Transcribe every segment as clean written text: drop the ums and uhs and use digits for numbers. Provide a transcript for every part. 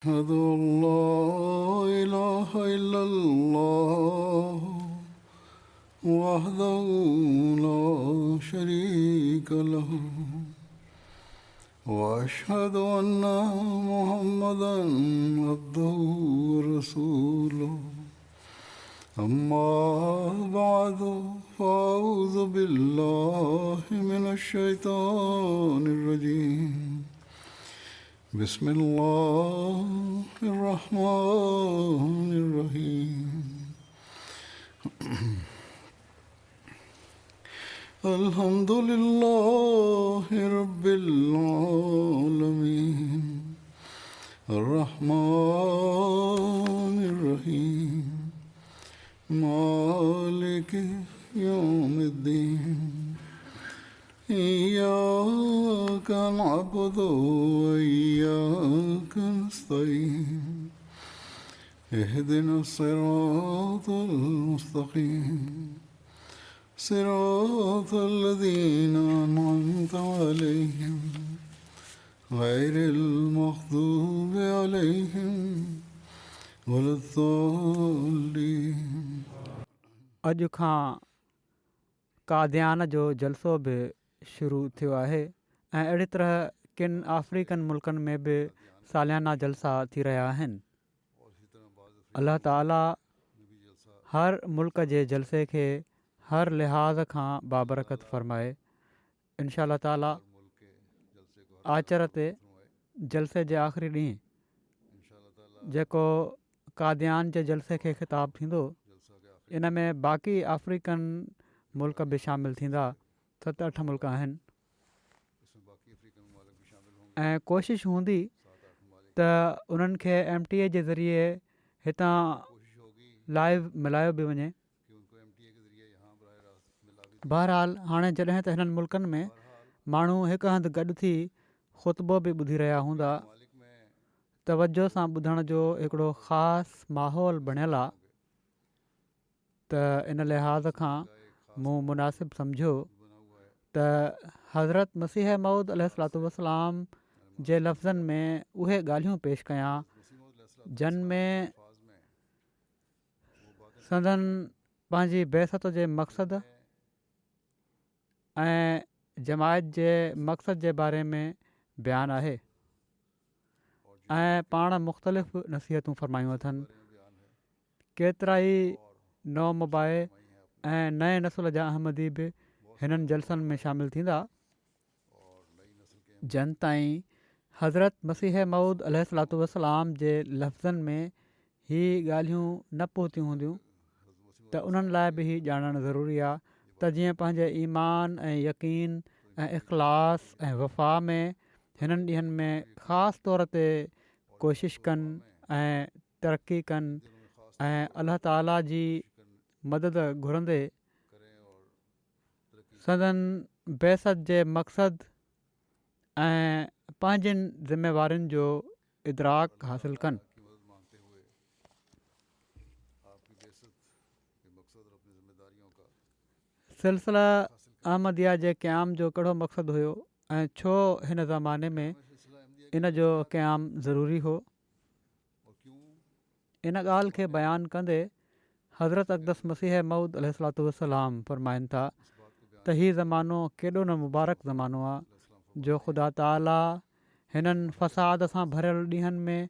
أشهد أن لا إله إلا الله وحده لا شريك له وأشهد أن محمدا عبده ورسوله أما بعد فأعوذ بالله من الشيطان الرجيم بسم الله الرحمن الرحيم الحمد لله رب العالمين الرحمن الرحيم مالك يوم الدين إياك نعبد وإياك نستعين اهدنا الصراط المستقيم صراط الذين أنعمت عليهم غير المغضوب عليهم ولا الضالين. अॼु खां कादियान जो जलसो बि शुरू थियो आहे ऐं अहिड़ी तरह किन अफ्रीकन मुल्कनि में बि सालियाना जलसा थी रहिया आहिनि. अल्लाह ताला हर मुल्क जे जलसे खे हर लिहाज़ खां बाबरकत फ़रमाए. इनशा अल्लाह ताला आचर ते जलसे जे आख़िरी ॾींहुं जेको कादियान जे जलसे खे ख़िताबु थींदो, इन में बाक़ी अफ्रीकन मुल्क बि शामिलु थींदा. 7-8 मुल्क आहिनि ऐं कोशिशि हूंदी त उन्हनि खे MTA जे ज़रिए हितां लाइव मिलायो बि वञे. बहरहाल हाणे जॾहिं त हिननि मुल्कनि में माण्हू हिकु हंधि गॾु थी ख़ुतबो बि ॿुधी रहिया हूंदा, तवजो सां ॿुधण जो हिकिड़ो ख़ासि माहौल बणियलु आहे, त इन लिहाज़ खां मूं मुनासिबु सम्झो त हज़रत मसीह मऊद अलैहिस्सलातु वस्सलाम जे लफ़्ज़नि में उहे ॻाल्हियूं पेश कयां जिन में संदन पंहिंजी बेसत जे मक़सदु ऐं जमायत जे मक़सद जे बारे में बयानु आहे ऐं पाण मुख़्तलिफ़ नसीहतूं फ़रमायूं अथनि. केतिरा ई नओ मुबाए ऐं नए नसुल जा अहमदी बि हिननि जलसनि में शामिलु थींदा. जन ताईं हज़रत मसीह मऊद अलैहिस्सलातु वस्सलाम जे लफ़्ज़नि में ही ॻाल्हियूं न पहुतियूं हूंदियूं त उन्हनि लाइ बि ही ॼाणणु ज़रूरी आहे त जीअं पंहिंजे ईमान ऐं यकीन ऐं इख़लास ऐं वफ़ा में हिननि ॾींहंनि में ख़ासि तौर ते कोशिशि कनि ऐं तरक़ी कनि ऐं अल्लाह ताला जी मदद घुरंदे संदन बेसत जे मक़सदु ऐं पंहिंजनि ज़िम्मेवारियुनि जो इदराक हासिलु कनि. सिलसिला अहमदिया जे क़याम जो कहिड़ो मक़सदु हुयो ऐं छो हिन ज़माने में इन जो क़याम ज़रूरी हो, इन ॻाल्हि खे बयानु कंदे हज़रत अक़दस मसीह मऊद अलैहिस्सलातु वस्सलाम फ़रमाइनि था त हीउ ज़मानो केॾो न मुबारक ज़मानो आहे जो ख़ुदा ताला हिननि फ़साद सां भरियल ॾींहंनि में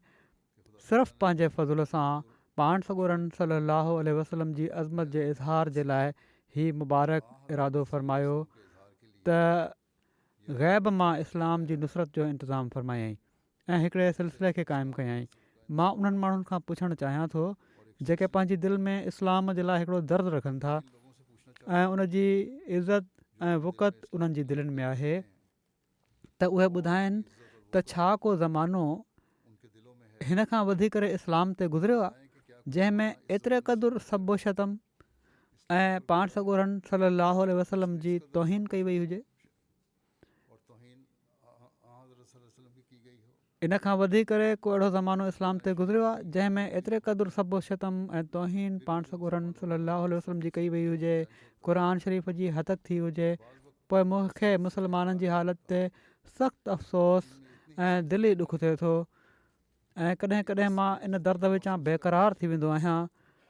सिर्फ़ु पंहिंजे फ़ज़ुल सां पाण सॻोरन सल्लल्लाहु अलैहि वसल्लम जी अज़मत जे इज़हार जे लाइ ही मुबारक इरादो फ़रमायो त ग़ैब मां इस्लाम जी नुसरत जो इंतिज़ामु फ़रमायईं ऐं हिकिड़े सिलसिले खे क़ाइमु कयईं. मां उन्हनि माण्हुनि खां पुछणु चाहियां थो जेके पंहिंजी दिलि में इस्लाम जे लाइ हिकिड़ो दर्द रखनि था ऐं उनजी इज़त ऐं वुक़त उन्हनि जी दिलनि में आहे, त उहे ॿुधाइनि त छा को ज़मानो हिन खां वधी करे इस्लाम ते गुज़रियो आहे जंहिंमें एतिरे क़दुरु सब्बो शतम ऐं पाण सॻोरन सल्लल्लाहु अलैहि वसल्लम जी तौहीन कई वई हुजे. इन खां वधी करे को अहिड़ो ज़मानो इस्लाम ते गुज़रियो आहे जंहिंमें एतिरे क़दुरु सब्बो शतम ऐं तौहीन पाण सॻोरन सल्लल्लाहु अलैहि वसल्लम जी कई वई हुजे, क़ुर शरीफ़ जी हतक थी हुजे. पोइ मूंखे मुसलमाननि जी हालति ते सख़्तु अफ़सोस ऐं दिली ॾुखु थिए थो ऐं कॾहिं कॾहिं मां इन दर्द विचां बेक़रार थी वेंदो आहियां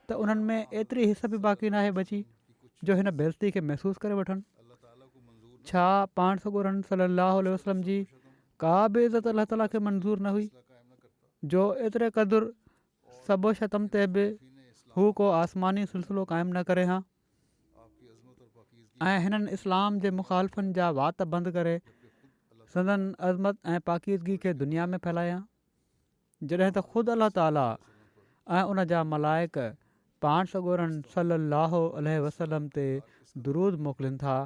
त उन्हनि में एतिरी हिस बि बाक़ी नाहे बची जो हिन बेइज़ती खे महसूसु करे वठनि। छा पाण सॻोरन सलाहु वसलम जी का बि इज़त अलाह ताला खे मंज़ूरु न हुई जो एतिरे क़दुरु सबो शतम ते बि हू को आसमानी सिलसिलो क़ाइमु न करे हा ऐं हिननि इस्लाम जे मुखालफ़नि जा वात बंदि करे संदन अज़मत ऐं पाकीज़गी खे दुनिया में फैलाया, जॾहिं त ख़ुदि अलाह ताला ऐं उन जा मलाइक पाण सॻोरन सलाहु वसलम ते दुरूद मोकिलीनि था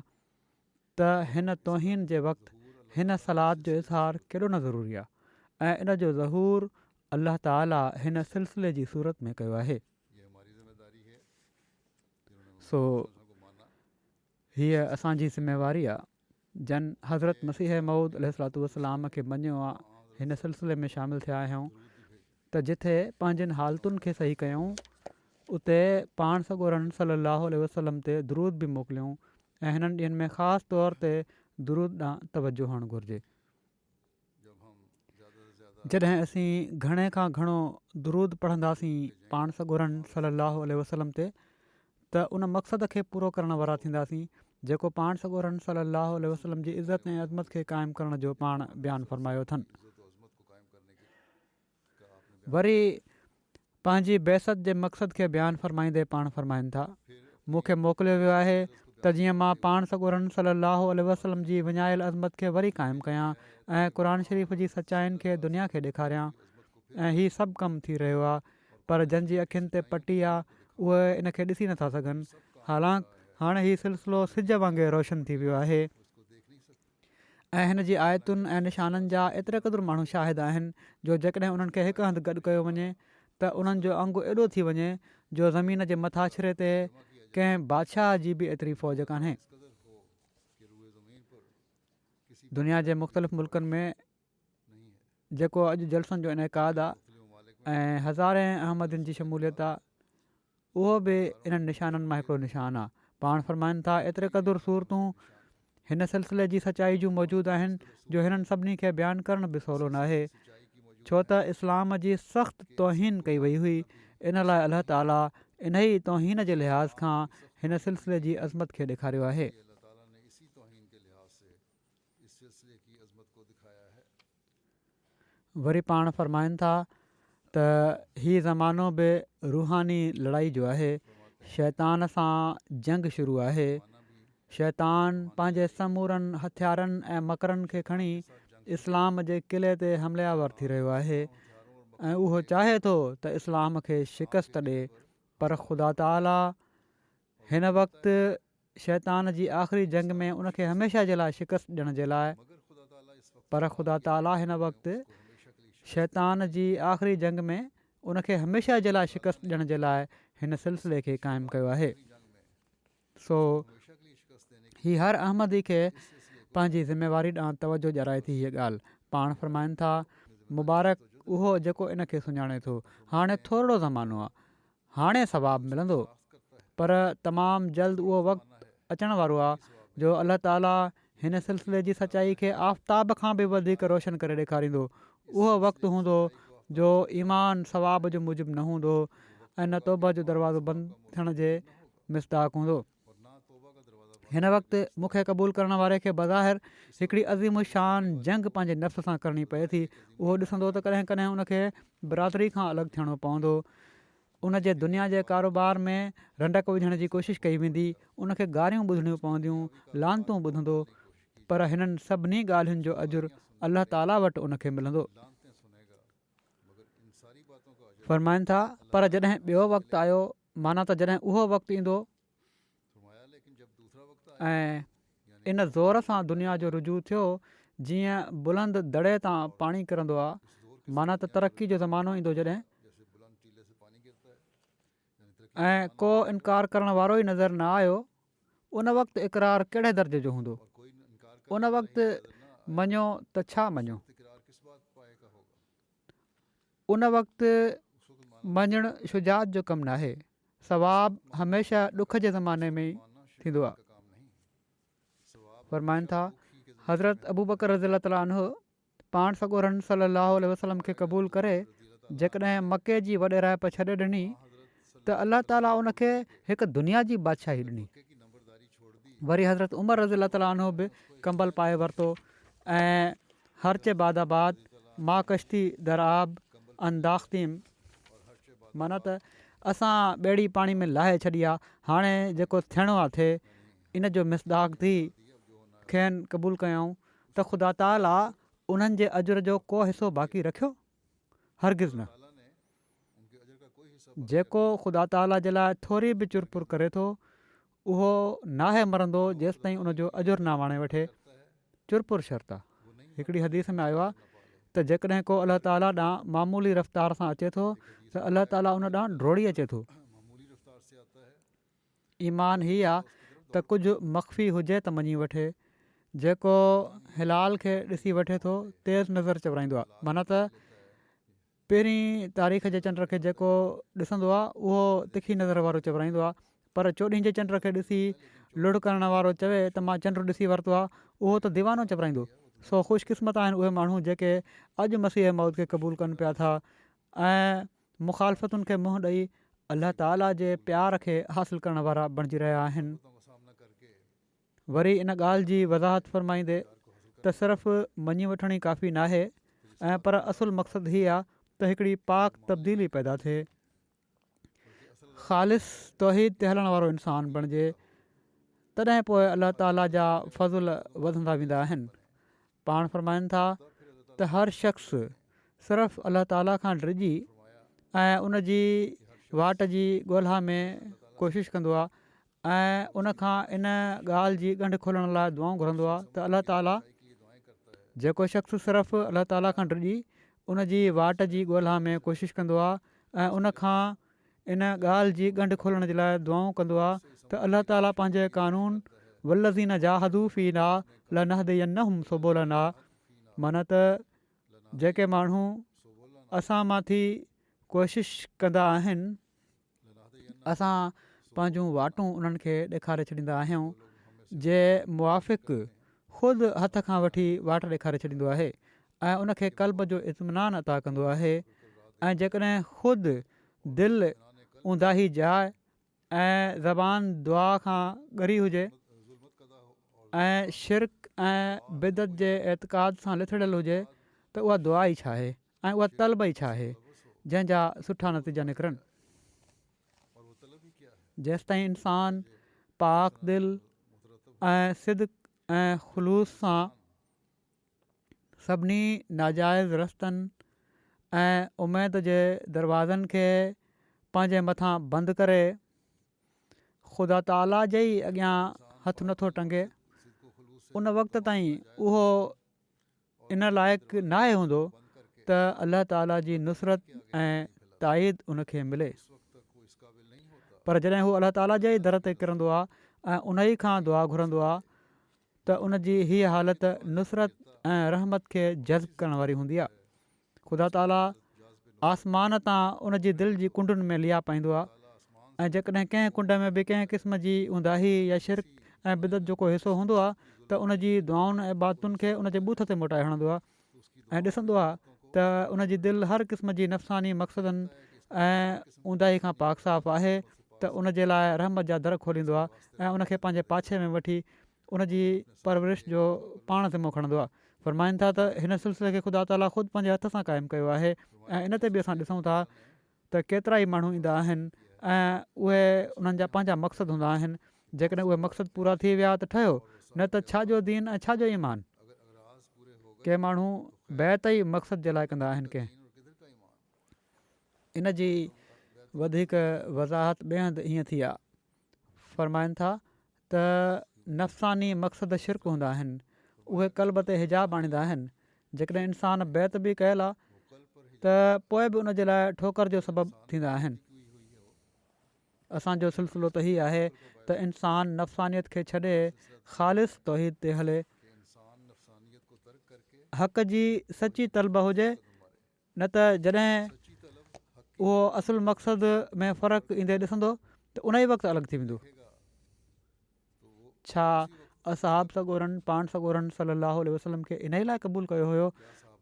त हिन तौहीन जे वक़्तु हिन सलाद जो इज़हार केॾो न ज़रूरी आहे ऐं इन जो ज़हूर अलाह ताला हिन सिलसिले जी सूरत में कयो आहे। सो हीअ असांजी ज़िमेवारी आहे जन हज़रत मसीह मऊद अलैहिस्सलाम खे मञियो आहे, हिन सिलसिले में शामिलु थिया आहियूं त जिथे पंहिंजनि हालतुनि खे सही कयूं उते पाण सॻोरन सलाहु वसलम ते दुरूद बि मोकिलियूं ऐं हिननि ॾींहंनि में ख़ासि तौर ते दुरूद ॾांहुं तवजो हुअणु घुरिजे। जॾहिं असीं घणे खां घणो दुरूद पढ़ंदासीं पाण सॻोरन सलाहु वसलम ते त उन मक़सद खे पूरो करण वारा थींदासीं जेको पाण सॻोरन सलाहु वसलम जी इज़त ऐं अज़मत खे क़ाइमु करण जो पाण बयानु फ़रमायो अथनि। वरी पंहिंजी बेसत जे मक़सद खे बयानु फ़रमाईंदे पाण फ़रमाइनि था, मूंखे मोकिलियो वियो आहे त जीअं मां पाण सॻोरन सलाहु वसलम जी विञायल अज़मत खे वरी क़ाइमु कयां ऐं क़ुर शरीफ़ जी सचाइनि खे दुनिया खे ॾेखारियां। ऐं हीउ सभु कमु थी रहियो आहे, पर जंहिंजी अखियुनि ते पटी आहे उहे इन खे ॾिसी नथा सघनि। हालांकि हाणे हीउ सिलसिलो सिज वांगुरु रोशन थी वियो आहे ऐं हिन जी आयतुनि ऐं निशाननि जा एतिरे क़दुरु माण्हू शाहिद आहिनि जो जेकॾहिं उन्हनि खे हिकु हंधि गॾु कयो वञे त उन्हनि जो अंगु एॾो थी वञे जो ज़मीन जे मथाछिरे ते कंहिं बादशाह जी बि एतिरी फ़ौज कान्हे। दुनिया जे मुख़्तलिफ़ मुल्कनि में जेको अॼु जलसनि जो इनेकाद आहे ऐं हज़ारे अहमदियुनि जी शमूलियत आहे, उहो बि इन्हनि निशाननि मां हिकिड़ो निशान आहे। पाण फ़रमाइनि था एतिरे क़दुरु सूरतूं हिन सिलसिले जी सचाई जूं मौजूदु आहिनि जो हिननि सभिनी खे बयानु करणु बि सवलो न आहे, छो त इस्लाम जी सख़्तु तौहीन कई वई हुई। इन लाइ अलाह ताला इन ई तौहीन जे लिहाज़ खां हिन सिलसिले जी अज़मत खे ॾेखारियो आहे। वरी पाण फ़रमाइनि था त हीउ ज़मानो बि रूहानी लड़ाई जो आहे, शैतान सां जंग शुरू आहे। शैतान पंहिंजे समूरनि हथियारनि ऐं मकरनि खे खणी इस्लाम जे क़िले ते हमलियावर थी रहियो आहे ऐं उहो चाहे थो त इस्लाम खे शिकस्त ॾिए, पर ख़ुदा ताला हिन वक़्तु शैतान जी आख़िरी जंग में उनखे हमेशह जे लाइ शिकस्त ॾियण जे लाइ पर ख़ुदा ताला हिन वक़्तु शैतान जी आख़िरी जंग में उनखे हमेशह जे लाइ शिकस्त ॾियण जे लाइ हिन सिलसिले खे क़ाइमु कयो आहे। सो ही हर अहमदी खे पंहिंजी ज़िमेवारी ॾांहुं तवजो ॾियाराए थी हीअ ॻाल्हि। पाण फ़रमाइनि था, मुबारक उहो जेको इन खे सुञाणे थो। हाणे थोरो ज़मानो आहे, हाणे सवाबु मिलंदो, पर तमामु जल्द उहो वक़्तु अचण वारो आहे जो अलाह ताला हिन सिलसिले जी सचाई खे आफ़्ताब खां बि वधीक रोशन करे ॾेखारींदो। उहो वक़्तु हूंदो जो ईमान सवाब जो मूजिबि न हूंदो ऐं न तौबा जो दरवाज़ो बंदि थियण जे मिसदाक हूंदो। हिन वक़्तु मूंखे क़बूलु करण वारे खे बज़ाहिर हिकिड़ी अज़ीम शान जंग पंहिंजे नफ़्स सां करणी पए थी। उहो ॾिसंदो त कॾहिं कॾहिं उनखे बिरादरी खां अलॻि थियणो पवंदो, उन जे दुनिया जे कारोबार में रंडक विझण जी कोशिशि कई वेंदी, उनखे गारियूं ॿुधणियूं पवंदियूं, लानतूं ॿुधंदो, पर हिननि सभिनी ॻाल्हियुनि जो अजुरु अलाह ताला वटि उनखे मिलंदो। फ़रमाइनि था, पर जॾहिं ॿियो वक़्तु आयो, माना त जॾहिं उहो वक़्तु ईंदो ऐं इन ज़ोर सां दुनिया जो रुजू थियो जीअं बुलंद दड़े तां पाणी किरंदो आहे, माना त तरक़ी जो ज़मानो ईंदो जॾहिं ऐं को इनकार करण वारो ई नज़र न आयो, उन वक़्तु इक़रार कहिड़े दर्जे जो हूंदो? उन वक़्तु मञो त छा मञो? उन वक़्तु मञणु शुजात जो कमु न आहे। सवाबु हमेशह ॾुख जे ज़माने में ई थींदो आहे। फ़रमाइनि था, हज़रत अबू बकर रज़ियल्लाहु ताला अन्हु पाण सॻोरन सलाहु वसलम खे क़बूलु करे जेकॾहिं मके जी वॾेराइप छॾे ॾिनी त अलाह ताला उनखे हिकु दुनिया जी बादशाही ॾिनी। वरी हज़रत उमर रज़ी अला ताला अनो बि कंबल पाए वरितो ऐं हर्च बादाबाद मां कश्ती दराब अंदाख़्तीम माना त असां ॿेड़ी पाणी में लाहे छॾी आहे, हाणे जेको थियणो आहे थिए, इन जो मिसदाक थी खेनि क़बूलु कयऊं त ख़ुदा ताला उन्हनि जे अजुर जो को हिसो बाक़ी रखियो? हरगिज़ न। जेको ख़ुदा ताला जे लाइ थोरी बि चुरपुर करे थो उहो नाहे मरंदो जेसिताईं उनजो अजुर न वाणे वठे। चुरपुर शर्त आहे। हिकिड़ी हदीस में आयो आहे त जेकॾहिं को अलाह ताला ॾांहुं मामूली रफ़्तार सां अचे थो त अलाह ताला उन ॾांहुं डोड़ी अचे थो। ईमान हीअ आहे त कुझु मख़फ़ी हुजे त मञी वठे। जेको हिलाल खे ॾिसी वठे थो तेज़ नज़र चवराईंदो आहे, माना त पहिरीं तारीख़ जे चंड खे जेको ॾिसंदो आहे उहो तिखी नज़र वारो चवराईंदो आहे, पर 14 जे चंड खे ॾिसी लुड़ करण वारो चवे त मां चंड ॾिसी वरितो आहे, उहो त दीवानो चवराईंदो। सो ख़ुशकिस्मत आहिनि उहे माण्हू जेके अॼु मसीह मौत खे क़बूलु कनि पिया था ऐं मुखालफ़तुनि खे मुंहुं ॾेई अलाह ताला जे प्यार खे हासिलु करण वारा बणिजी रहिया आहिनि। वरी इन ॻाल्हि जी वज़ाहत फ़रमाईंदे त सिर्फ़ु मञी वठण ई काफ़ी नाहे ऐं पर असुलु मक़सदु हीअ आहे त हिकिड़ी पाक तब्दीली पैदा थिए, ख़ालिस तौहीद ते हलण वारो इंसानु बणिजे, तॾहिं पोइ अलाह ताला जा फ़ज़ुल वधंदा वेंदा आहिनि। पाण फ़रमाइनि था त हर शख़्स सिर्फ़ु अलाह ताला खां डिॼी ऐं उनजी वाट जी ॻोल्हा में कोशिशि कंदो आहे ऐं उनखां इन ॻाल्हि जी ॻंढि खोलण लाइ दुआऊं घुरंदो आहे त अलाह ताला, जेको शख़्स सिर्फ़ु अलाह ताला खां डिॼी उनजी वाट जी ॻोल्हा में कोशिशि कंदो आहे ऐं उनखां इन ॻाल्हि जी ॻंढि खोलण जे लाइ दुआऊं कंदो आहे त अलाह ताला पंहिंजे क़ानून वल्लज़ीन जाहदू फ़ीना लनहदियन्नहुम सुबुलना, माना त जेके माण्हू असां माथी कोशिशि कंदा आहिनि असां पंहिंजूं वाटूं उन्हनि खे ॾेखारे छॾींदा आहियूं। जे मुआफ़िक़ ख़ुदि हथ खां वठी वाट ॾेखारे छॾींदो आहे ऐं उनखे क़ल्ब जो इत्मिनान अता कंदो आहे ऐं जेकॾहिं ख़ुदि दिलि ऊंदाही जाइ ऐं ज़बान दुआ खां ॻरी हुजे ऐं शिरक ऐं बिदत जे एतिक़ाद सां लिथड़ियल हुजे त उहा दुआ ई छा आहे ऐं उहा तलब ई छा आहे जंहिंजा सुठा नतीजा निकिरनि। जेसिताईं इंसानु पाक दिल ऐं सिदक ऐं ख़ुलूस सां सभिनी नाजाइज़ रस्तनि ऐं उमेद जे दरवाज़नि खे पंहिंजे मथां बंदि करे ख़ुदा ताला जे ई अॻियां हथु नथो टंगे, उन वक़्त ताईं उहो इन लाइक़ु नाहे हूंदो त अलाह ताला जी नुसरत ऐं ताईद उनखे मिले। पर जॾहिं हू अलाह ताला जे ई दर ते किरंदो आहे ऐं उन ई खां दुआ घुरंदो आहे त उनजी हीअ हालति नुसरत ऐं रहमत खे जज़्ब करण वारी हूंदी आहे। ख़ुदा ताला आसमान तां उनजी दिलि जी कुंडुनि में लिया पाईंदो आहे ऐं जेकॾहिं कंहिं कुंड में बि कंहिं क़िस्म जी ऊंदाही या शिरक ऐं बिदत जो को हिसो हूंदो आहे त उनजी दुआउनि ऐं बातुनि खे उनजे बूथ ते मोटाए हणंदो आहे ऐं ॾिसंदो आहे त उनजी दिलि हर क़िस्म जी नफ़सानी मक़सदनि ऐं ऊंदाही खां पाक साफ़ आहे त उनजे लाइ रहमत जा दर खोलींदो आहे ऐं उनखे पंहिंजे पाछे में वठी उनजी परवरिश जो पाण ज़िम्मो खणंदो आहे। फ़रमाइनि था त हिन सिलसिले खे ख़ुदा ताला ख़ुदि पंहिंजे हथ सां क़ाइमु कयो आहे ऐं इन ते बि असां ॾिसूं था त केतिरा ई माण्हू ईंदा आहिनि ऐं उहे उन्हनि जा पंहिंजा मक़सद हूंदा आहिनि। जेकॾहिं उहे मक़सद पूरा थी विया त ठहियो, न त छाजो दीन ऐं छाजो ईमान। के माण्हू बैत ई मक़सद जे लाइ कंदा आहिनि कंहिं। इन जी वधीक वज़ाहत ॿिए हंधि ईअं थी आहे। फ़रमाइनि था त नफ़सानी मक़सद शिरक हूंदा आहिनि, उहे क़ल्ब ते हिजाब आणींदा आहिनि। जेकॾहिं इंसानु बैत बि कयल आहे त पोइ बि उनजे लाइ ठोकर जो सबबु थींदा आहिनि। असांजो सिलसिलो त हीअ आहे त इंसानु नफ़सानियत खे छॾे ख़ालिस तौहीद ते हले, हक़ जी सची तलब हुजे, न त जॾहिं उहो असुलु मक़सद में फ़र्क़ु ईंदे ॾिसंदो त उन ई वक़्तु अलॻि थी वेंदो। छा असहाब सॻोरनि पाण सॻोरनि सल्लल्लाहु अलैहि वसल्लम खे इन ई लाइ क़बूलु कयो हुयो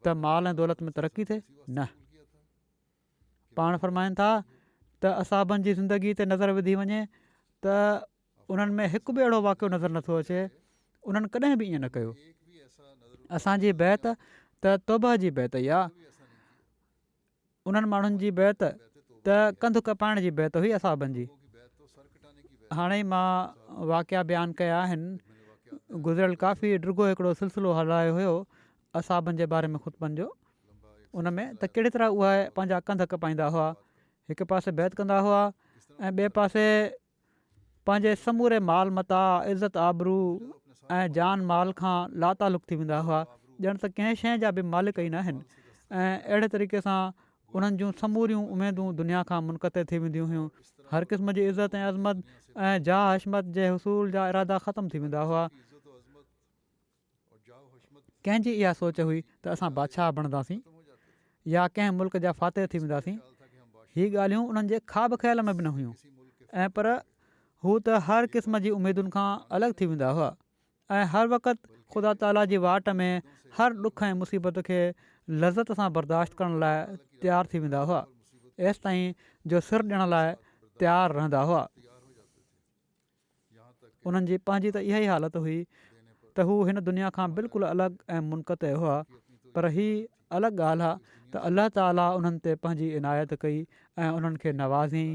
त माल ऐं दौलत में तरक़ी थिए? न, पाण फ़रमाइनि था त असाबनि जी ज़िंदगी ते नज़र विधी वञे त उन्हनि में हिकु बि अहिड़ो वाक़ियो नज़र नथो अचे उन्हनि कॾहिं बि ईअं न कयो। असांजी बैत त तौबा जी बैत ई आहे, उन्हनि माण्हुनि जी बैत त कंधु कपाइण जी बैत हुई असाबनि जी। हाणे ई मां वाक़िया बयानु कया आहिनि, गुज़िरियल काफ़ी ॾिघो हिकिड़ो सिलसिलो हलायो हुयो असाबनि जे बारे में ख़ुतबनि जो, उन में त कहिड़ी तरह उहा पंहिंजा कंध कपाईंदा हुआ, हिकु पासे बैत कंदा हुआ ऐं ॿिए पासे पंहिंजे समूरे माल मता इज़त आबरू ऐं जान माल खां लातालुक थी वेंदा हुआ, ॼण त कंहिं शइ जा बि मालिक ई न आहिनि। ऐं अहिड़े तरीक़े सां उन्हनि जूं समूरियूं उमेदूं दुनिया खां मुनक़ते थी वेंदियूं हुयूं। हर क़िस्म जी इज़त ऐं अज़मत ऐं जा हशमत जे हुसूल जा इरादा ख़तमु थी वेंदा हुआ। कंहिंजी इहा सोच हुई त असां बादशाह बणंदासीं या कंहिं मुल्क जा फ़ातिर थी वेंदासीं, हीअ ॻाल्हियूं उन्हनि जे ख़्वाब ख़्याल में बि न हुयूं। ऐं पर हू त हर क़िस्म जी उमेदुनि खां अलॻि थी वेंदा हुआ ऐं हर वक़्तु ख़ुदा ताला जी वाट में हर ॾुख ऐं मुसीबत खे लज़त सां बर्दाश्त करण लाइ तयारु थी वेंदा हुआ, एसि ताईं जो सिर ॾियण लाइ तयारु रहंदा हुआ। उन्हनि जी पंहिंजी त इहा ई हालति हुई त हू हिन दुनिया खां बिल्कुलु अलॻि ऐं मुनक़ते हुआ। पर हीअ अलॻि ॻाल्हि आहे त अलाह ताला उन्हनि ते पंहिंजी इनायत कई ऐं उन्हनि खे नवाज़ियईं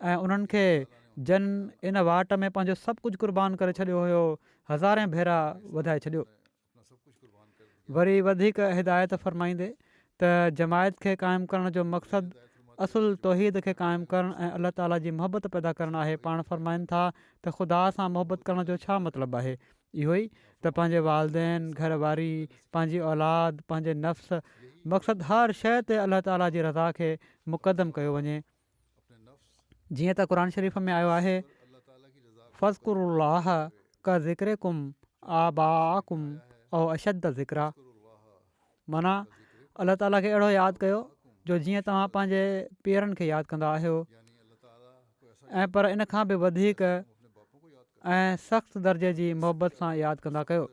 ऐं उन्हनि खे जन इन वाट में पंहिंजो सभु कुझु क़ुर्बान करे छॾियो हुयो, हज़ारे भेरा वधाए छॾियो। वरी वधीक हिदायत फ़रमाईंदे त जमायत खे क़ाइमु करण जो मक़सदु असुल तौहीद खे क़ाइमु करणु ऐं अलाह ताला जी मोहबत पैदा करणु आहे। पाण फ़रमाइनि था त ख़ुदा सां मोहबत करण जो छा मतिलबु आहे? इहो ई त पंहिंजे वालदेन, घरवारी, पंहिंजी औलाद, पंहिंजे नफ़्स, मक़सदु हर शइ ते अलाह ताला जी रज़ा खे मुक़दम कयो वञे। जीअं त क़ुर शरीफ़ में आयो आहे, फ़ज़्कुरुल्लाह का ज़िक्रिकुम आबाअकुम औ अशद ज़िक्रा, माना अलाह ताला खे अहिड़ो यादि कयो जो जीअं तव्हां पंहिंजे पीरनि खे यादि कंदा आहियो, ऐं पर इन खां बि वधीक ऐं सख़्तु दर्जे जी मोहबत सां यादि कंदा कयो।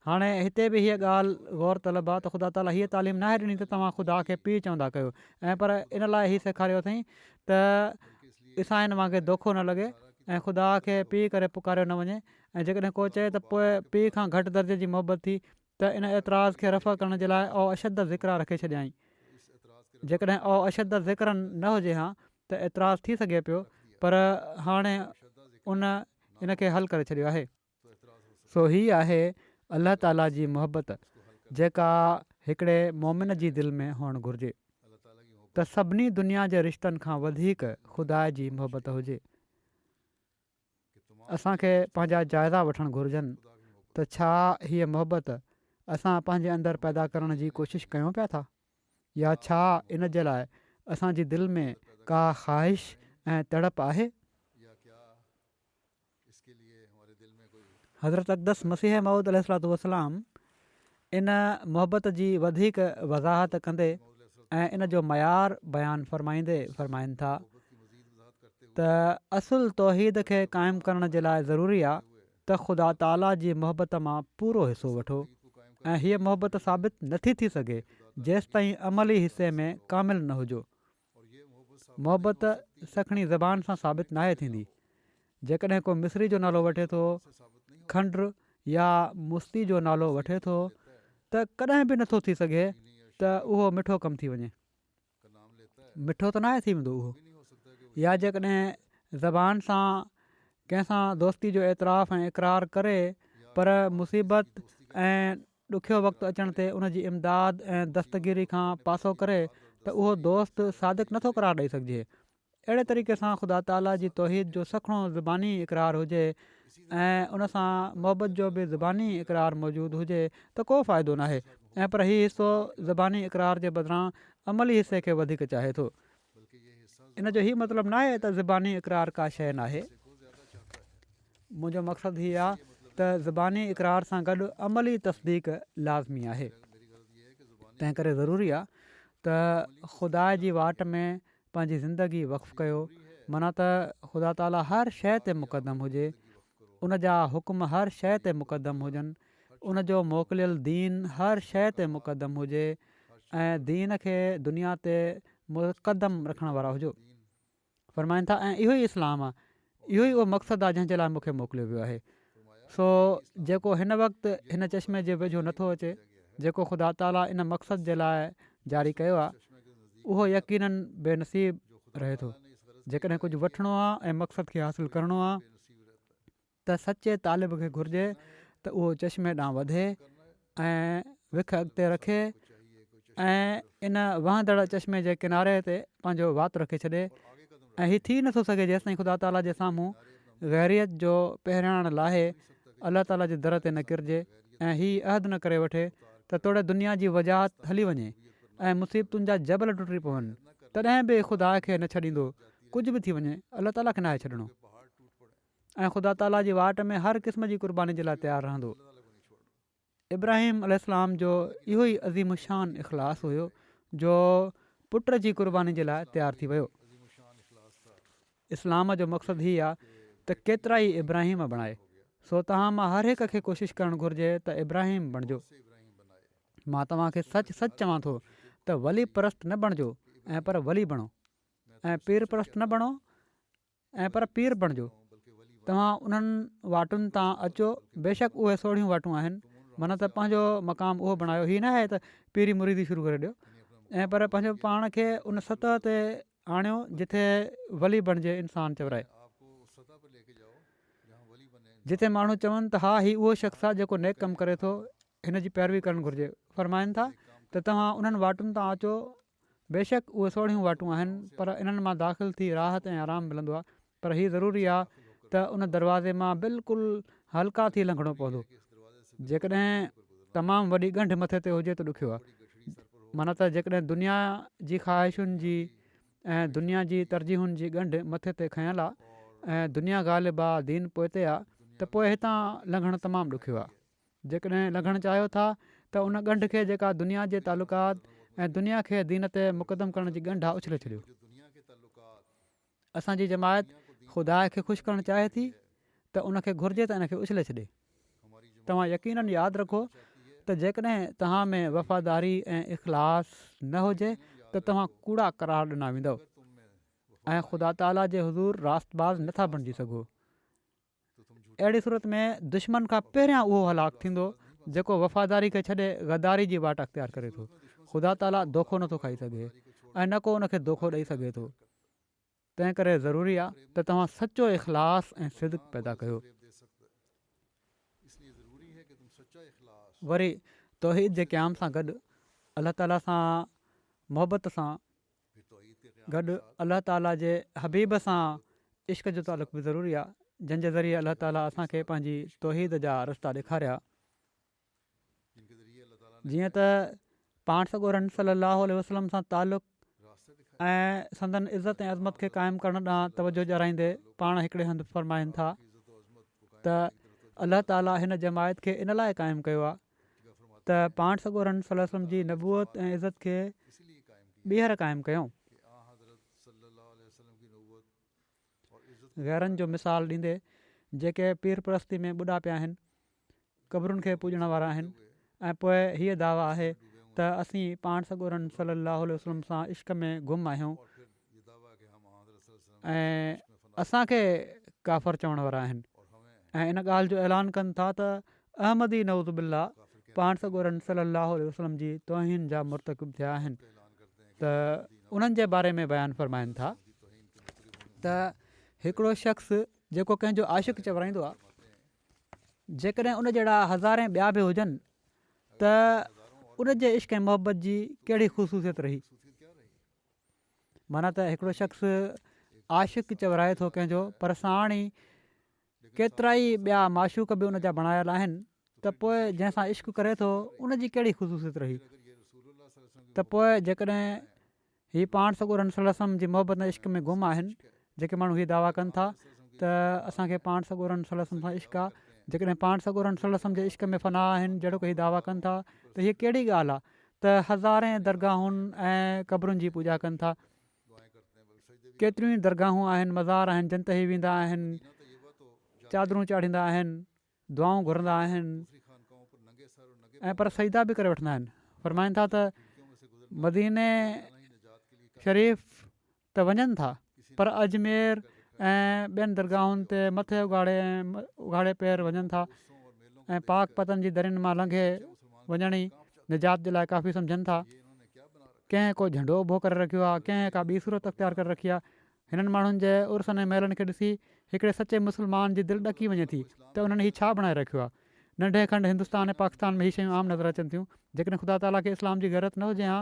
हाणे हिते बि हीअ ॻाल्हि गौर तलब आहे त ख़ुदा ताला हीअ तालीम नाहे ॾिनी त तव्हां ख़ुदा खे पीउ चवंदा कयो, ऐं पर इन लाइ हीअ सेखारियो अथई त ईसाइन वांगुरु दोखो न लॻे ऐं ख़ुदा खे पीउ करे पुकारियो न वञे। ऐं जेकॾहिं को चए त पोइ पीउ खां घटि दर्जे जी मोहबत थी त इन एतिराज़ खे रफ़ा करण जे लाइ ओ अशद ज़िक्रा रखे छॾियईं। जेकॾहिं ओ अशद ज़िक्र न हुजे हा त एतिराज़ थी सघे पियो, पर हाणे उन इन खे हल करे छॾियो आहे। सो हीअ आहे अलाह ताला जी मोहबत जेका हिकिड़े मोमिन जी दिलि में हुअणु घुरिजे, त सभिनी दुनिया जे रिश्तनि खां वधीक ख़ुदा जी मोहबत हुजे। असांखे पंहिंजा जाइज़ा वठणु घुरिजनि त छा हीअ मोहबत असां पंहिंजे अंदरि पैदा करण जी कोशिशि कयूं पिया था, या छा इन जे लाइ असांजी दिलि में का ख़्वाहिश ऐं तड़प आहे। हज़रत अक़दस मसीह मऊद अलैहिस्सलातु वस्सलाम इन मोहबत जी वधीक वज़ाहत कंदे ऐं इन जो मयार बयानु फ़रमाईंदे फ़रमाइनि था त असुल तौहीद खे क़ाइमु करण जे लाइ ज़रूरी आहे त ख़ुदा ताला जी मोहबत मां पूरो हिसो वठो, ऐं हीअ मोहबत साबित नथी थी सघे जेसि ताईं अमली हिसे में कामिल न हुजो। मोहबत सखणी ज़बान सां साबित नाहे थींदी। जेकॾहिं को मिस्री जो नालो वठे थो, खंडु या मुस्ती जो नालो वठे थो, त कॾहिं बि नथो थी सघे त उहो मिठो कमु थी वञे। मिठो त नाहे थी वेंदो उहो। या जेकॾहिं ज़बान सां कंहिंसां दोस्ती जो एतिराफ़ ऐं इक़रार करे, पर मुसीबत ऐं ॾुखियो वक़्तु अचण ते उन जी इमदाद ऐं दस्तगीरी खां पासो करे, त उहो दोस्त सादिक़ु नथो करार ॾेई सघिजे। अहिड़े तरीक़े सां ख़ुदा ताला जी तौहीद जो सखणो ज़बानी इक़रार हुजे ऐं उन सां मोहबत जो बि ज़बानी इक़रार मौजूदु हुजे त को फ़ाइदो नाहे। ऐं पर हीउ हिसो ज़बानी इक़रार जे बदिरां अमली हिसे खे वधीक चाहे थो। इन जो हीउ मतिलबु नाहे त ज़बानी इक़रार का शइ नाहे। मुंहिंजो मक़सदु हीअ आहे त ज़बानी इक़रार सां गॾु अमली तस्दीक लाज़मी आहे। तंहिं करे ज़रूरी आहे त ख़ुदा जी वाट में पंहिंजी ज़िंदगी वक़्फ़ु कयो, माना त ख़ुदा ताला हर शइ ते मुक़दम हुजे, उन जा हुकुम हर शइ ते मुक़दम हुजनि, उन जो मोकिलियल दीन हर शइ ते मुक़दम हुजे, ऐं दीन खे दुनिया ते मुक़दम रखण वारा हुजो। फ़रमाइनि था ऐं इहो ई इस्लाम आहे, इहो ई उहो मक़सदु आहे जंहिंजे लाइ मूंखे मोकिलियो वियो आहे। सो जेको हिन वक़्तु हिन चश्मे जे वेझो नथो अचे, जेको ख़ुदा ताला इन मक़सद जे लाइ जारी कयो आहे, उहो यकीननि बेनसीब रहे थो। जेकॾहिं कुझु वठिणो आहे ऐं मक़सद खे हासिलु करिणो आहे त सचे तालिब खे घुरिजे त उहो चश्मे ॾांहुं वधे ऐं विख अॻिते रखे ऐं इन वहंदड़ चश्मे जे किनारे ते पंहिंजो वात रखे छॾे। ऐं हीउ थी नथो सघे जेसिताईं ख़ुदा ताला जे साम्हूं ग़ैरियत जो पहिरियाण लाहे अलाह ताला जे दर ते न किरिजे ऐं हीउ अहद न करे वठे त तोड़े दुनिया जी वजाहत हली वञे ऐं मुसीबतुनि जा जबल टुटी पवनि, तॾहिं बि ख़ुदा खे न छॾींदो। कुझु बि थी वञे अलाह ताला खे न आहे छॾिणो ऐं ख़ुदा ताला जी वाट में हर क़िस्म जी क़ुर्बानी जे लाइ तयारु रहंदो। इब्राहिम अलैहिस्सलाम जो इहो ई अज़ीम शान इख़लास हुयो जो पुट जी क़ुर्बानी जे लाइ तयारु थी वियो। इस्लाम जो मक़सदु हीअ आहे त केतिरा ई इब्राहिम बणाए। सो तव्हां मां हर हिक खे कोशिशि करणु घुरिजे त इब्राहिम बणिजो। मां तव्हांखे सच सच चवां थो त वली परस्त न बणिजो ऐं पर वली बणो, ऐं पीर परस्त न बणो ऐं पर पीर बणिजो। तव्हां उन्हनि वाटुनि तां अचो, बेशक उहे सोढ़ियूं वाटूं आहिनि, माना त पंहिंजो मक़ाम उहो बणायो। हीअ न आहे त पीरी मुरीदी शुरू करे ॾियो, ऐं पर पंहिंजो पाण खे उन सतह ते आणियो जिथे वली बणिजे इंसानु चवराए, जिथे माण्हू चवनि त हा हीउ उहो शख़्स आहे जेको नेक कमु करे थो, हिन जी पैरवी करणु घुरिजे। फ़रमाइनि था त तव्हां उन्हनि वाटुनि तां अचो, बेशक उहे सोढ़ियूं वाटूं आहिनि, पर इन्हनि मां दाख़िल थी राहत ऐं आराम मिलंदो आहे। पर हीउ ज़रूरी आहे त उन दरवाज़े मां बिल्कुलु हल्का थी लंघणो पवंदो। जेकॾहिं तमामु वॾी ॻंढि मथे ते हुजे त ॾुखियो आहे, माना त जेकॾहिं दुनिया जी ख़्वाहिशुनि जी ऐं दुनिया जी तरजीहुनि जी ॻंढि मथे ते खयल आहे ऐं दुनिया ग़ालिब आहे, दीन पोइते आहे, त पोइ हितां लंघणु तमामु ॾुखियो आहे। जेकॾहिं लंघणु चाहियो था त उन ॻंढि खे जेका दुनिया जे तालुकात ऐं दुनिया खे दीन ते मुक़दम करण जी ॻंढि आहे, उछले छॾियो। असांजी जमायत ख़ुदा खे ख़ुशि करणु चाहे थी त उनखे घुरिजे त इनखे उछले छॾे। तव्हां यकीननि यादि रखो त जेकॾहिं तव्हां में वफ़ादारी ऐं इख़लास न हुजे त तव्हां कूड़ा करार ॾिना वेंदव ऐं ख़ुदा ताला जे हज़ूर रास्तबाज़ नथा बणिजी सघो। अहिड़ी सूरत में दुश्मन खां पहिरियां उहो हलाकु थींदो जेको वफ़ादारी खे छॾे गदारी जी वाट अख़्तियार करे थो। ख़ुदा ताला दोखो नथो खाई सघे ऐं न को उनखे दोखो ॾेई सघे थो। तंहिं करे ज़रूरी आहे त तव्हां सचो इख़लास ऐं सिदक पैदा कयो। वरी तौहीद जे क़याम सां गॾु अलाह ताला सां मुहबत सां गॾु अलाह ताला जे हबीब सां इश्क जो तालुक़ बि ज़रूरी आहे, जंहिंजे ज़रिए अलाह ताला असांखे पंहिंजी तौहीद जा रस्ता ॾेखारिया। जीअं त पाण सॻोरन सल्लल्लाहु अलैहि वसल्लम सां तालुक़ ऐं संदन इज़त ऐं अज़मत खे क़ाइमु करण ॾांहुं तवजो ॾियाराईंदे पाण हिकिड़े हंधि फ़रमाइनि था त अलाह ताला हिन जमायत खे इन लाइ क़ाइमु कयो आहे त पाण सॻोरन सल्लल्लाहु अलैहि वसल्लम जी नबूअत ऐं इज़त खे ॿीहर क़ाइमु कयूं। ग़ैरनि जो मिसाल ॾींदे जेके पीर परस्ती में ॿुॾा पिया आहिनि, क़बरुनि खे पूॼण वारा आहिनि, ऐं पोइ हीअ दावा आहे त असीं पाण सॻोरन सल्लल्लाहु अलैहि वसल्लम सां इश्क में गुम आहियूं ऐं असांखे काफ़र चवण वारा आहिनि, ऐं इन ॻाल्हि जो ऐलान कनि था त अहमदी नऊज़ बिल्ला पाण सॻोरन सल्लल्लाहु अलैहि वसल्लम जी तौहीन जा मुर्तकिब थिया आहिनि। त उन्हनि जे बारे में बयानु फ़रमाइनि था त हिकिड़ो शख़्स जेको कंहिंजो आशिक़ चवराईंदो आहे, जेकॾहिं उन जहिड़ा हज़ारे ॿिया बि हुजनि त उनजे इश्क ऐं मुहबत जी कहिड़ी ख़ुशूसियत रही। माना त हिकिड़ो शख़्स आशिक़ चवराए थो कंहिंजो, पर साण ई केतिरा ई ॿिया माशूक़ बि उन जा बणायल आहिनि, त पोइ जंहिंसां इश्क करे थो उनजी कहिड़ी ख़ुशूसियत रही। त पोइ जेकॾहिं हीअ पाण सॻोरन सल्लल्लाहु अलैहि वसल्लम जी मुहबत ऐं इश्क में गुम आहिनि, जेके माण्हू हीअ दावा कनि था त असांखे पाण सॻोरन सल्लल्लाहु अलैहि वसल्लम सां इश्क आहे, जेकॾहिं पाण सॻोरन सल्लल्लाहु अलैहि वसल्लम जे इश्क में फ़ना आहिनि जहिड़ो कोई दावा कनि था, त हीअ कहिड़ी ॻाल्हि आहे त हज़ारे दरगाहुनि ऐं क़बरुनि जी पूॼा कनि था। केतिरियूं ई दरगाहूं आहिनि, मज़ार आहिनि, जिन ते ही वेंदा आहिनि, चादरूं चाढ़ींदा आहिनि, दुआऊं घुरंदा आहिनि, ऐं पर सजदा बि करे वठंदा आहिनि। फ़रमाइनि था त मदीने शरीफ़ त वञनि था, पर अजमेर ऐं ॿियनि दरगाहुनि ते मथे उघाड़े पैर वञनि था ऐं पाक पतन जी दरियुनि मां लंघे वञण ई निजात जे लाइ काफ़ी सम्झनि था। कंहिं को झंडो उभो करे रखियो आहे, कंहिं का ॿी सूरत अख़्तियार करे रखी आहे। हिननि माण्हुनि जे उर्सनि ऐं महिलनि खे ॾिसी हिकिड़े सचे मुस्लमान जी दिलि ॾकी वञे थी त उन्हनि हीउ छा बणाए रखियो आहे। नंढे खंड हिंदुस्तान ऐं पाकिस्तान में हीअ शयूं आम नज़र अचनि थियूं। जेकॾहिं ख़ुदा ताला खे इस्लाम जी ग़ैरत न हुजे हा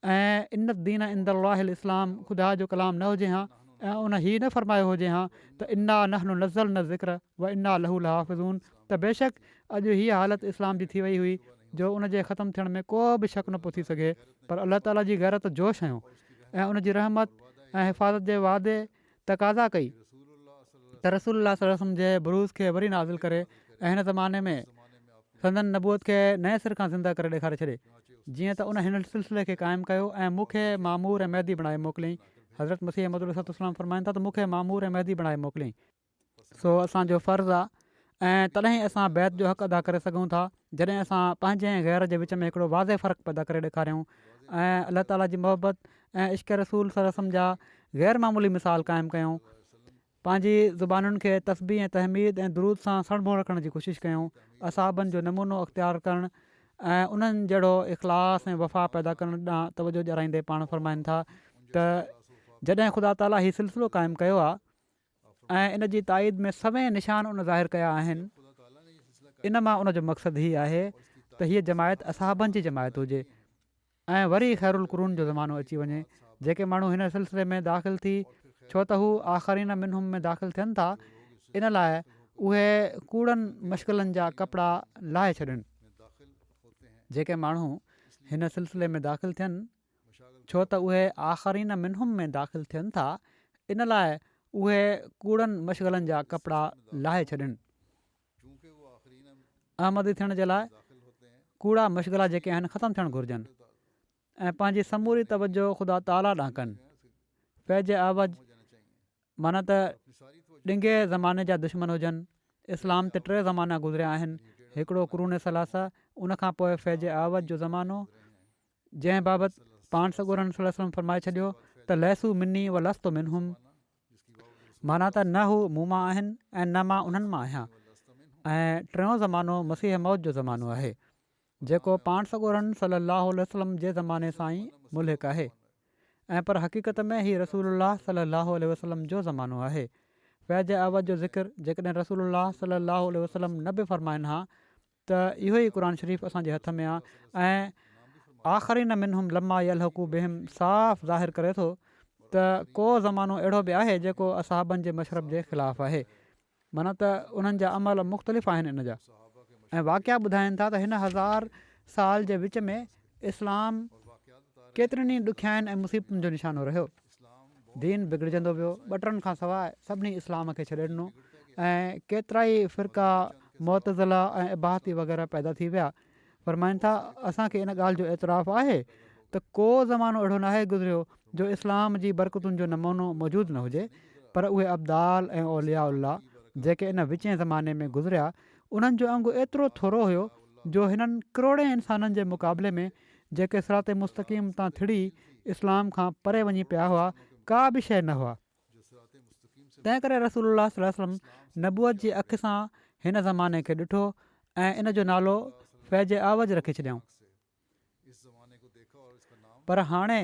ऐं इन दीन इंदल इस्लाम ख़ुदा जो कलाम न हुजे हा ऐं उन हीउ न फ़रमायो हुजे हा त इना नहनु नज़ल न ज़िक्र व इना लहू लहाफ़िज़ून, त बेशक अॼु हीअ हालति इस्लाम जी थी वई हुई जो उन जे ख़तमु थियण में को बि शक न पियो थी सघे। पर अलाह ताला जी ग़ैरत जोश आहियूं ऐं उन जी रहमत ऐं हिफ़ाज़त जे वादे तक़ाज़ा कई त रसूलुल्लाह सल्लल्लाहु अलैहि वसल्लम जे बुरूज़ खे वरी नाज़िल करे ऐं हिन ज़माने में संदन नबूअत खे नए सिर खां ज़िंदा करे ॾेखारे छॾे। जीअं त उन हिन सिलसिले खे क़ाइमु कयो ऐं मूंखे मामूर ऐं महदी बणाए मोकिलियईं। हज़रत मसीह मौद अलैहिस्सलाम फ़रमाइनि था त मूंखे मामूर ऐं महदी बणाए मोकिलियईं। सो असांजो फ़र्ज़ु आहे ऐं तॾहिं असां बैत जो हक़ अदा करे सघूं था जॾहिं असां पंहिंजे ऐं ग़ैर जे विच में हिकिड़ो वाज़े फ़र्क़ु पैदा करे ॾेखारियूं ऐं अलाह ताला जी मोहबत ऐं इश्क रसूल सल्लल्लाहु अलैहि वसल्लम जा ग़ैर मामूली मिसाल क़ाइमु कयूं। पंहिंजी ज़ुबानुनि खे तस्बीह ऐं तहमीद ऐं दुरूद सां सणभो रखण जी कोशिशि कयूं। असाबनि जो नमूनो अख़्तियार करणु ऐं उन्हनि जहिड़ो इख़लास ऐं वफ़ा पैदा करण ॾांहुं तवजो ॾियाराईंदे पाण फ़रमाइनि था त जॾहिं ख़ुदा ताला हीउ सिलसिलो क़ाइमु कयो आहे ऐं इन जी ताईद में सभई निशान उन ज़ाहिर कया आहिनि, इन मां उनजो मक़सदु हीअ आहे त हीअ जमायत असाबनि जी जमायत हुजे ऐं वरी ख़ैरुल क़ुरून जो ज़मानो अची वञे। जेके माण्हू हिन सिलसिले में दाख़िल थी छो त हू आख़िरीन मिनहुम में दाख़िल थियनि था, इन लाइ उहे कूड़नि मश्किलनि जा कपिड़ा लाहे छॾनि। जेके माण्हू हिन सिलसिले में दाख़िल थियनि छो त उहे आख़िरीन मिनहुम में दाख़िल थियनि था, इन लाइ उहे कूड़नि मश्किलनि जा कपिड़ा लाहे छॾनि। अहमदी थियण जे लाइ कूड़ा मश्गिला जेके आहिनि ख़तमु थियणु घुरिजनि ऐं पंहिंजी समूरी तवजो ख़ुदा ताला ॾांहुं कनि। फैज आवाज़ माना त ॾिंगे ज़माने जा दुश्मन हुजनि। इस्लाम ते 3 ज़माना गुज़रिया आहिनि। हिकिड़ो क़ुरून सलासा, उनखां पोइ फैज आवाज़ जो ज़मानो जंहिं बाबति पाण सॻोरनि सल्लल्लाहु अलैहि वसल्लम फ़रमाए छॾियो त लैसू मिनी व लस्तो मिनहुम, माना त न हू मूं मां आहिनि ऐं न मां उन्हनि मां आहियां। ऐं 3 ज़मानो मसीह मौत जो ज़मानो आहे जेको पाण सॻोरनि सल्लल्लाहु अलैहि वसल्लम जे ज़माने सां ई मुल्क आहे ऐं पर हक़ीक़त में हीउ रसूलुल्लाह सल्लल्लाहु अलैहि वसल्लम जो ज़मानो आहे। फैज आवाज़ जो ज़िक्र जेकॾहिं रसूलुल्लाह सल्लल्लाहु अलैहि वसल्लम न बि फ़रमाइनि हा त इहो ई क़ुर शरीफ़ असांजे हथ में आहे ऐं आख़िरी न मिनहुम लम्मा यलहक़ू बिहिम साफ़ ज़ाहिर करे थो त को ज़मानो अहिड़ो बि आहे जेको असाबनि जे मशरब जे ख़िलाफ़ु आहे। माना त उन्हनि जा अमल मुख़्तलिफ़ आहिनि इन जा ऐं वाक़िया ॿुधाइनि था त हिन 1000 साल जे विच में इस्लाम केतिरनि ई ॾुखियाईनि ऐं मुसीबतुनि जो निशानो रहियो। दीन बिगड़जंदो वियो, 2 टनि खां सवाइ सभिनी इस्लाम खे छॾे ॾिनो ऐं केतिरा ई फ़िरका मुअतज़िला ऐं इबाहती वग़ैरह पैदा थी विया। फ़रमाइनि था असांखे इन ॻाल्हि जो एतिराफ़ु आहे त को ज़मानो अहिड़ो न आहे गुज़रियो जो इस्लाम जी बरकतुनि जो नमूनो मौजूदु न हुजे, पर उहे अब्दाल ऐं औलिया उल्लाह जेके इन विचें ज़माने में गुज़रिया उन्हनि जो अंगु एतिरो थोरो हुयो जो हिननि करोड़े इंसाननि जे मुक़ाबले में जेके सिरात मुस्तक़ीम तां थिड़ी इस्लाम खां परे वञी पिया हुआ, का बि शइ न हुआ। तंहिं करे रसूलुल्लाह सल्लल्लाहु अलैहि वसल्लम नबूअत जी अखि सां हिन ज़माने खे ॾिठो ऐं इन जो नालो फैज आवाज़ रखी छॾियऊं। पर हाणे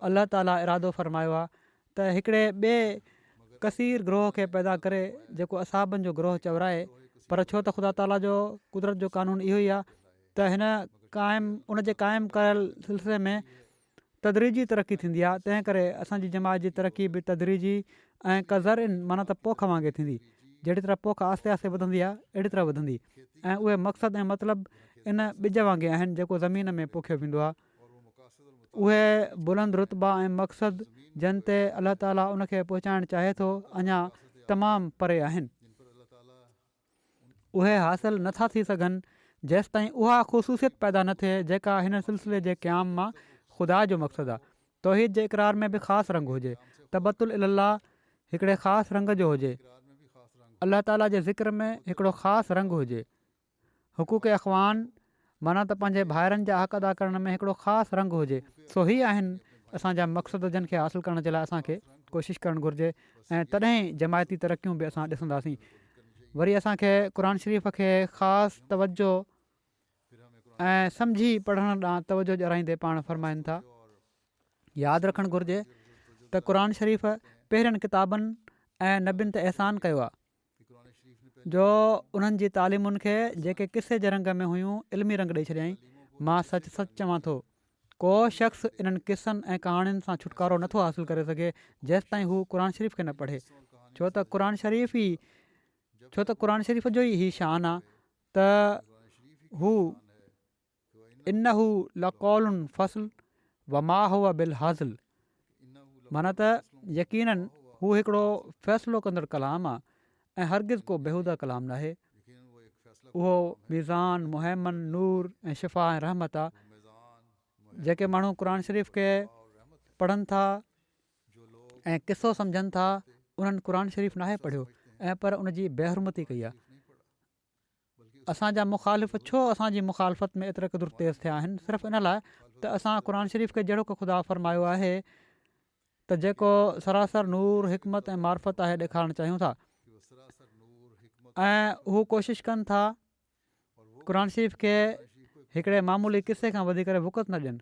अलाह ताला इरादो फ़रमायो आहे त हिकिड़े ॿिए कसीर ग्रोह खे पैदा करे जेको असाबनि जो ग्रोह चवराए, पर छो त ख़ुदा ताला जो कुदरत जो कानून इहो ई आहे त हिन उनजे क़ाइमु कयल सिलसिले में तदरीजी तरक़ी थींदी आहे। तंहिं करे असांजी जमात जी तरक़ी बि तदरीजी ऐं कज़र माना त पोख वांगुरु थींदी। जहिड़ी तरह पोख आहिस्ते आहिस्ते वधंदी आहे अहिड़ी तरह वधंदी ऐं उहे मक़सदु ऐं मतिलबु इन ॿिज वांगुरु आहिनि जेको ज़मीन में पोखियो वेंदो आहे। उहे बुलंद रुतबा ऐं मक़सदु जिन ते अलाह ताला उनखे पहुचाइणु चाहे थो अञा तमामु परे आहिनि। उहे हासिलु नथा थी सघनि जेसि ताईं उहा ख़ुसूसियत पैदा न थिए जेका हिन सिलसिले जे क़याम मां ख़ुदा जो मक़सदु आहे। तौहीद जे इक़रार में बि ख़ासि रंग हुजे, तबतुल इल्लाह हिकिड़े ख़ासि रंग जो हुजे, अलाह ताला जे ज़िक्र में हिकिड़ो ख़ासि रंग हुजे, हुक़ूक़ अख़वान माना त पंहिंजे भाइरनि जा हक़ अदा करण में हिकिड़ो ख़ासि रंग हुजे। सो ही आहिनि असांजा मक़सद, जिन खे हासिलु करण जे लाइ असांखे कोशिशि करणु घुरिजे ऐं तॾहिं जमायती तरक़ियूं बि असां ॾिसंदासीं। वरी असांखे क़ुर शरीफ़ खे ख़ासि तवजो ऐं सम्झी पढ़ण ॾांहुं तवजो ॾियाराईंदे पाण फ़रमाइनि था, यादि रखणु घुरिजे त क़ुर शरीफ़ पहिरियनि किताबनि ऐं नबियुनि ते अहसान कयो आहे जो उन्हनि जी तालीमुनि खे जेके किसे जे रंग में हुयूं इल्मी रंग ॾेई छॾियईं। मां सच चवां थो, को शख़्स इन्हनि किसनि ऐं कहाणियुनि सां छुटकारो नथो हासिलु करे सघे जेसि ताईं हू क़ुर शरीफ़ खे न पढ़े। छो त क़ुर शरीफ़ जो ई शान आहे त हू इन्नहू लक़ौलुन फ़स्ल व मा हुव बिल हाज़िल, माना त यकीननि हू हिकिड़ो फ़ैसिलो कंदड़ कलाम आहे ऐं हरगिज़ को बेहूदा कलाम न आहे। उहो मीज़ान, मुहैमन, नूर ऐं शिफ़ा ऐं रहमत आहे। जेके माण्हू क़ुर शरीफ़ खे पढ़नि था ऐं किसो सम्झनि था, उन्हनि क़ुर शरीफ़ नाहे पढ़ियो ऐं पर उनजी बेहरमती कई आहे। असांजा मुख़ालिफ़ छो असांजी मुख़ालफ़त में एतिरे क़दुरु तेज़ थिया आहिनि? सिर्फ़ु इन लाइ त असां क़ुर शरीफ़ खे जहिड़ो ख़ुदा फ़रमायो आहे त जेको सरासर नूर, हिकमत ऐं मार्फत आहे, ॾेखारणु चाहियूं था ऐं हू कोशिशि कनि था क़ुर शरीफ़ खे हिकिड़े मामूली किसे खां वधी करे वुक़्त न ॾियनि।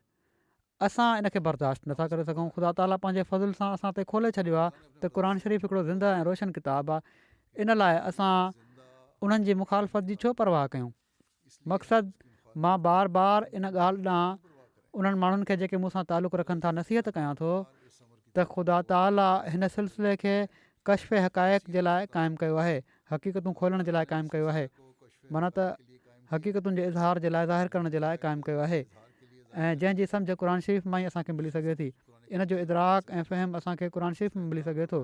असां इन खे बर्दाश्त नथा करे सघूं। ख़ुदा ताला पंहिंजे फज़ल सां असां ते खोले छॾियो आहे त क़ुर शरीफ़ हिकिड़ो ज़िंदा ऐं रोशन किताबु आहे। इन लाइ असां उन्हनि जी मुख़ालफ़त जी छो परवाह कयूं? मक़सदु मां बार बार इन ॻाल्हि ॾांहुं उन्हनि माण्हुनि खे जेके मूंसां तालुक़ु रखनि था नसीहत कयां थो त ख़ुदा ताला हिन सिलसिले खे कशफ़े हक़ाइक़ जे लाइ क़ाइमु कयो आहे, हक़ीक़तूं खोलण जे लाइ क़ाइमु कयो आहे, माना त हक़ीक़तुनि जे इज़हार जे लाइ, ज़ाहिर करण जे लाइ क़ाइमु कयो आहे ऐं जंहिंजी सम्झ क़ुर शरीफ़ मां ई असांखे मिली सघे थी। इन जो इदराक ऐं फ़हम असांखे क़ुर शरीफ़ में मिली सघे थो,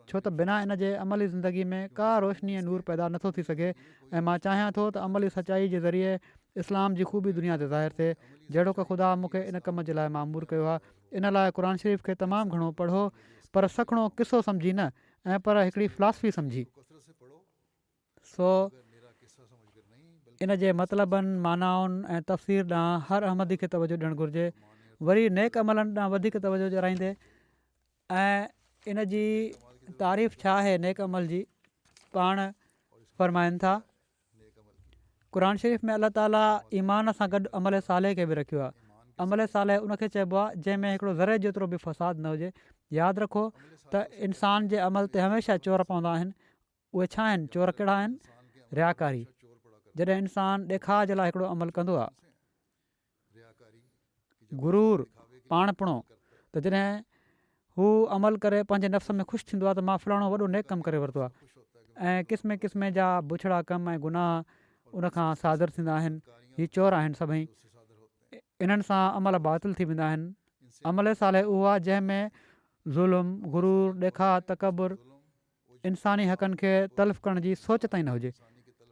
छो त बिना इन जे अमली ज़िंदगी में का रोशनी ऐं नूर पैदा नथो थी सघे। ऐं मां चाहियां थो त अमली सचाई जे ज़रिए इस्लाम जी ख़ूबी दुनिया ते ज़ाहिर थिए, जहिड़ो की ख़ुदा मूंखे इन कम जे लाइ मामूर कयो आहे। इन लाइ क़ुर शरीफ़ खे तमामु घणो पढ़ो, पर सखणो किसो सम्झी न, ऐं पर हिकिड़ी फ़िलासफ़ी सम्झी। सो इन जे मतिलबनि, मानाउनि ऐं तफ़सीर ॾांहुं हर अहमदी खे तवजो ॾियणु घुरिजे। वरी नेक अमलनि ॾांहुं वधीक तवजो ॾियाराईंदे ऐं इन जी तारीफ़ छा आहे नेक अमल जी, पाण फ़रमाइनि था क़ुर शरीफ़ में अलाह ताला ईमान सां गॾु अमल साले खे बि रखियो आहे। अमल साले उनखे चइबो आहे जंहिंमें हिकिड़ो ज़रे जेतिरो बि फ़साद न हुजे। यादि रखो त इंसान जे अमल ते हमेशह चोर पवंदा आहिनि। उहे छा आहिनि? चोर कहिड़ा आहिनि? रियाकारी। जॾहिं इंसानु ॾेखार जे लाइ हिकिड़ो अमल कंदो आहे, गुरूर, पाणपणो, त जॾहिं हू अमल करे पंहिंजे नफ़्स में ख़ुशि थींदो आहे त मां फलाणो वॾो नेक कमु करे वरितो आहे, ऐं क़िस्म क़िस्म जा बुछड़ा कम ऐं गुनाह उनखां सादर थींदा आहिनि। हीअ चोर आहिनि सभई। इन्हनि सां अमल बातिल थी वेंदा आहिनि। अमल साले उहो आहे जंहिंमें ज़ुल्म, गुरूर, ॾेखार, तकबुर, इंसानी हक़नि खे तल्फ़ करण जी सोच ताईं न हुजे।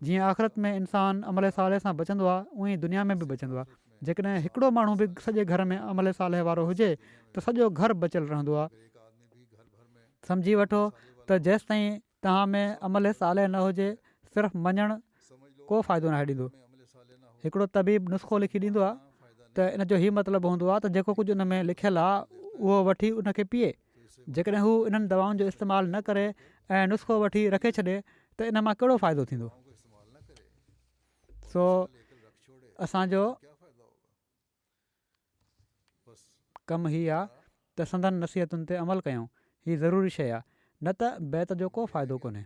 जीअं आख़िरत में इंसानु अमल साले सां बचंदो आहे, उअं ई दुनिया में बि बचंदो आहे। जेकॾहिं हिकिड़ो माण्हू बि सॼे घर में अमल साले वारो हुजे त सॼो घरु बचियलु रहंदो आहे। सम्झी वठो त जेसि ताईं तव्हां में अमल साले न हुजे, सिर्फ़ु मञणु को फ़ाइदो नाहे ॾींदो। हिकिड़ो तबीब नुस्ख़ो लिखी ॾींदो आहे त इन जो हीउ मतिलबु हूंदो आहे त जेको कुझु उन में लिखियलु आहे उहो वठी उनखे पीए। जेकॾहिं हू इन्हनि दवाउनि जो इस्तेमालु न करे ऐं नुस्ख़ो वठी रखे छॾे त इन मां कहिड़ो फ़ाइदो थींदो? सो असांजो कमु हीअ आहे त संदनि नसीहतुनि ते अमल कयूं। हीअ ज़रूरी शइ आहे, न त बैत जो को फ़ाइदो कोन्हे।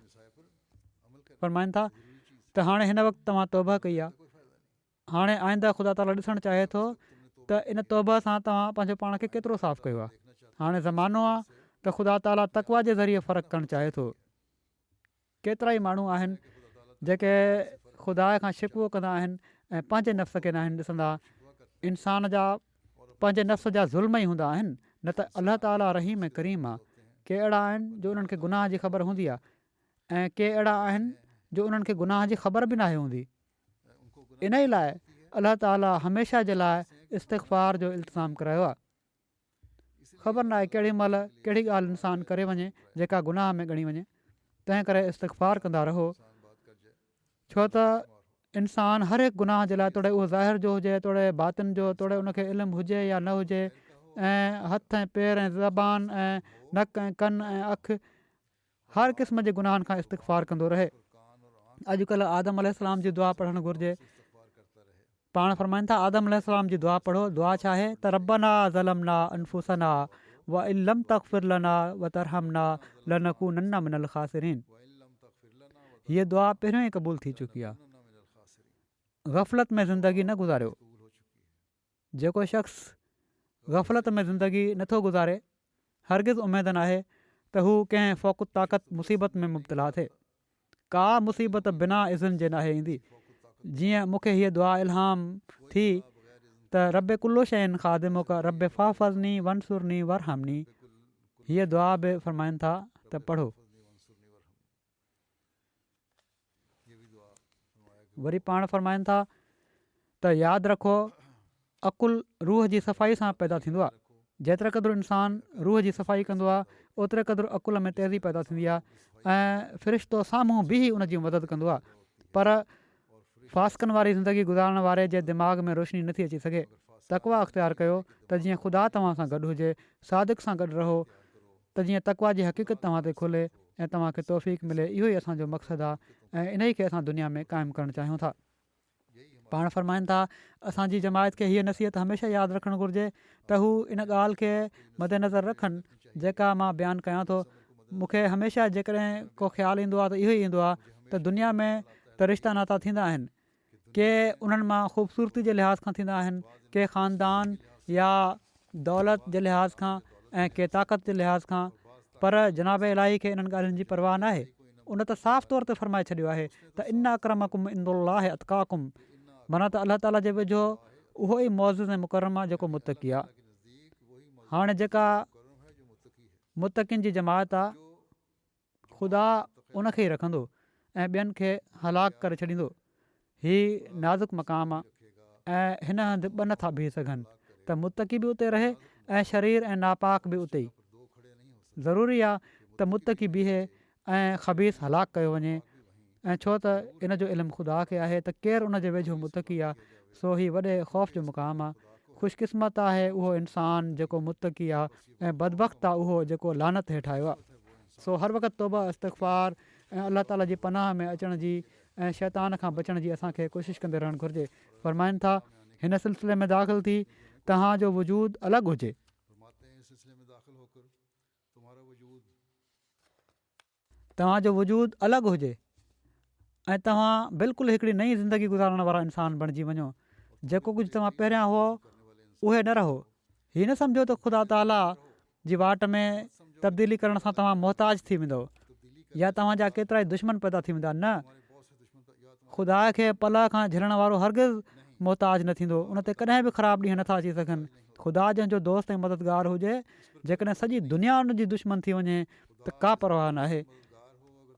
फ़रमाइनि था त हाणे हिन वक़्तु तव्हां तौबा कई आहे, हाणे आईंदा ख़ुदा ताला ॾिसणु चाहे थो त इन तौबा सां तव्हां पंहिंजो पाण खे केतिरो साफ़ु कयो आहे। हाणे ज़मानो आहे त ख़ुदा ताला तक़वा जे ज़रिए फ़र्क़ु करणु चाहे थो। केतिरा ई माण्हू आहिनि जेके ख़ुदा खां शिकवो कंदा आहिनि ऐं पंहिंजे नफ़्स खे न आहिनि ॾिसंदा। इंसान जा पंहिंजे नफ़्स जा ज़ुल्म ई हूंदा आहिनि, न त अलाह ताला रहीम ऐं करीम आहे। के अहिड़ा आहिनि जो उन्हनि खे गुनाह जी ख़बर हूंदी आहे ऐं के अहिड़ा आहिनि जो उन्हनि खे गुनाह जी ख़बर बि नाहे हूंदी। इन ई लाइ अलाह ताला हमेशह जे लाइ इस्तिग़फ़ार जो इल्तिज़ाम करायो आहे। ख़बर न आहे केॾी महिल कहिड़ी ॻाल्हि इंसानु करे वञे जेका गुनाह में ॻणी वञे, तंहिं करे इस्तिग़फ़ार कंदा रहो। छो त इंसानु हर हिकु गुनाह जे लाइ तोड़े उहो ज़ाहिर जो हुजे तोड़े बातिन जो तोड़े उनखे इल्मु हुजे या न हुजे ऐं हथ ऐं पेर ऐं ज़बान ऐं नक ऐं कन ऐं अखि हर क़िस्म जे गुनाहनि खां इस्तिग़फ़ार कंदो रहे। अॼुकल्ह आदम अलैहिस्सलाम जी दुआ पढ़णु घुरिजे। पाण फरमाइनि था आदम अलैहिस्सलाम जी दुआ पढ़ो। दुआ छा आहे त रब्बना ज़लमना अनफुसना व इल्लम तग़फिर लना व तरहमना लनकूनन्ना मिनल ख़ासिरीन। हीअ दुआ पहिरियों ई क़बूल थी चुकी आहे। ग़फ़लत में ज़िंदगी न गुज़ारियो। जेको शख़्स ग़फ़लत में ज़िंदगी नथो गुज़ारे हरगिज़ उमेद न आहे त हू कंहिं फ़ौक़ ताक़त मुसीबत में मुब्तला थिए। का मुसीबत बिना इज़न जे नाहे ईंदी। जीअं मूंखे हीअ दुआ इल्हाम थी त रब कुल्लो शयुनि ख़ादिमो का रब फ़ाफ़ज़नी वनसुरनी वरहमनी। हीअ दुआ बि फ़रमाइनि था त पढ़ो। वरी पाण फ़रमाइनि था त यादि रखो अकुलु रूह जी सफ़ाई सां पैदा थींदो आहे। जेतिरे क़दुरु इंसानु रूह जी सफ़ाई कंदो आहे ओतिरे क़दुरु अकुल में तेज़ी पैदा थींदी आहे ऐं फ़रिश्तो साम्हूं बि उन जी मदद कंदो आहे। पर फास्कनि वारी ज़िंदगी गुज़ारण वारे जे दिमाग़ में रोशनी नथी अची सघे। तकवा अख़्तियार कयो त जीअं ख़ुदा तव्हां सां गॾु हुजे, सादिक सां गॾु रहो त जीअं तकवा जी हक़ीक़त तव्हां ते खुले ऐं तव्हांखे तौफ़ीक़ मिले। इहो ई असांजो मक़सदु आहे ऐं इन ई खे असां दुनिया में क़ाइमु करणु चाहियूं था। पाण फ़रमाइनि था असांजी जमायत खे हीअ नसीहत हमेशह यादि रखणु घुरिजे त हू इन ॻाल्हि खे मदेनज़र रखनि जेका मां बयानु कयां थो। मूंखे हमेशह जेकॾहिं को ख़्यालु ईंदो आहे त इहो ई ईंदो आहे त दुनिया में त रिश्ता नाता थींदा आहिनि। के उन्हनि मां ख़ूबसूरती जे लिहाज़ खां थींदा आहिनि, के ख़ानदान या दौलत जे लिहाज़ खां ऐं के ताक़त जे लिहाज़ खां। पर जनाब इलाही खे इन्हनि ॻाल्हियुनि जी परवाह न आहे। उन त साफ़ तौर ते फ़रमाए छॾियो आहे त इन्ना अक्रमकुम इंदुल्लाहि अतक़ाकुम, माना त अलाह ताला जे वेझो उहो ई मौज़ूज़ ऐं मुकरम आहे जेको मुतक़ी आहे। हाणे जेका मुतक़िन जी जमात आहे ख़ुदा उनखे ई रखंदो ऐं ॿियनि खे हलाक करे छॾींदो। हीउ नाज़ुक मक़ाम आहे ऐं हिन हंधि ॿ नथा बीह सघनि त मुतक़ी बि उते रहे ऐं शरीर ऐं नापाक बि उते ई। ज़रूरी आहे त मुतक़ी बीहे ऐं ख़बीस हलाक कयो वञे। ऐं छो त इन जो इल्मु ख़ुदा खे आहे त केरु उन जे वेझो मुतक़ी आहे, सो ही वॾे ख़ौफ़ जो मुक़ाम आहे। ख़ुशकिस्मत आहे उहो इंसानु जेको मुतक़ी आहे ऐं बदबख़्त आहे उहो जेको लानत हेठि आयो आहे। सो हर वक़्तु तौबा इस्तग़फ़ार ऐं अलाह ताला जी पनाह में अचण जी ऐं शैतान खां बचण जी असांखे कोशिशि कंदे रहणु घुरिजे। फ़रमाइनि था हिन सिलसिले में दाख़िल थी तव्हांजो वजूद अलॻि हुजे। तव्हांजो वजूद अलॻि हुजे ऐं तव्हां बिल्कुलु हिकिड़ी नई ज़िंदगी गुज़ारण वारा इंसानु बणिजी वञो। जेको कुझु तव्हां पहिरियां हुओ उहे न रहो। हीअ न सम्झो त ख़ुदा ताला जी वाट में तब्दीली करण सां तव्हां मुहताज थी वेंदव या तव्हांजा केतिरा ई दुश्मन पैदा थी वेंदा। न, ख़ुदा खे पल खां झिलण वारो हरगिज़ मुहताज न थींदो। उन ते कॾहिं बि ख़राबु ॾींहं नथा अची सघनि। ख़ुदा जंहिंजो दोस्त ऐं मददगार हुजे, जेकॾहिं सॼी दुनिया उन जी दुश्मन थी वञे त का परवाह न आहे।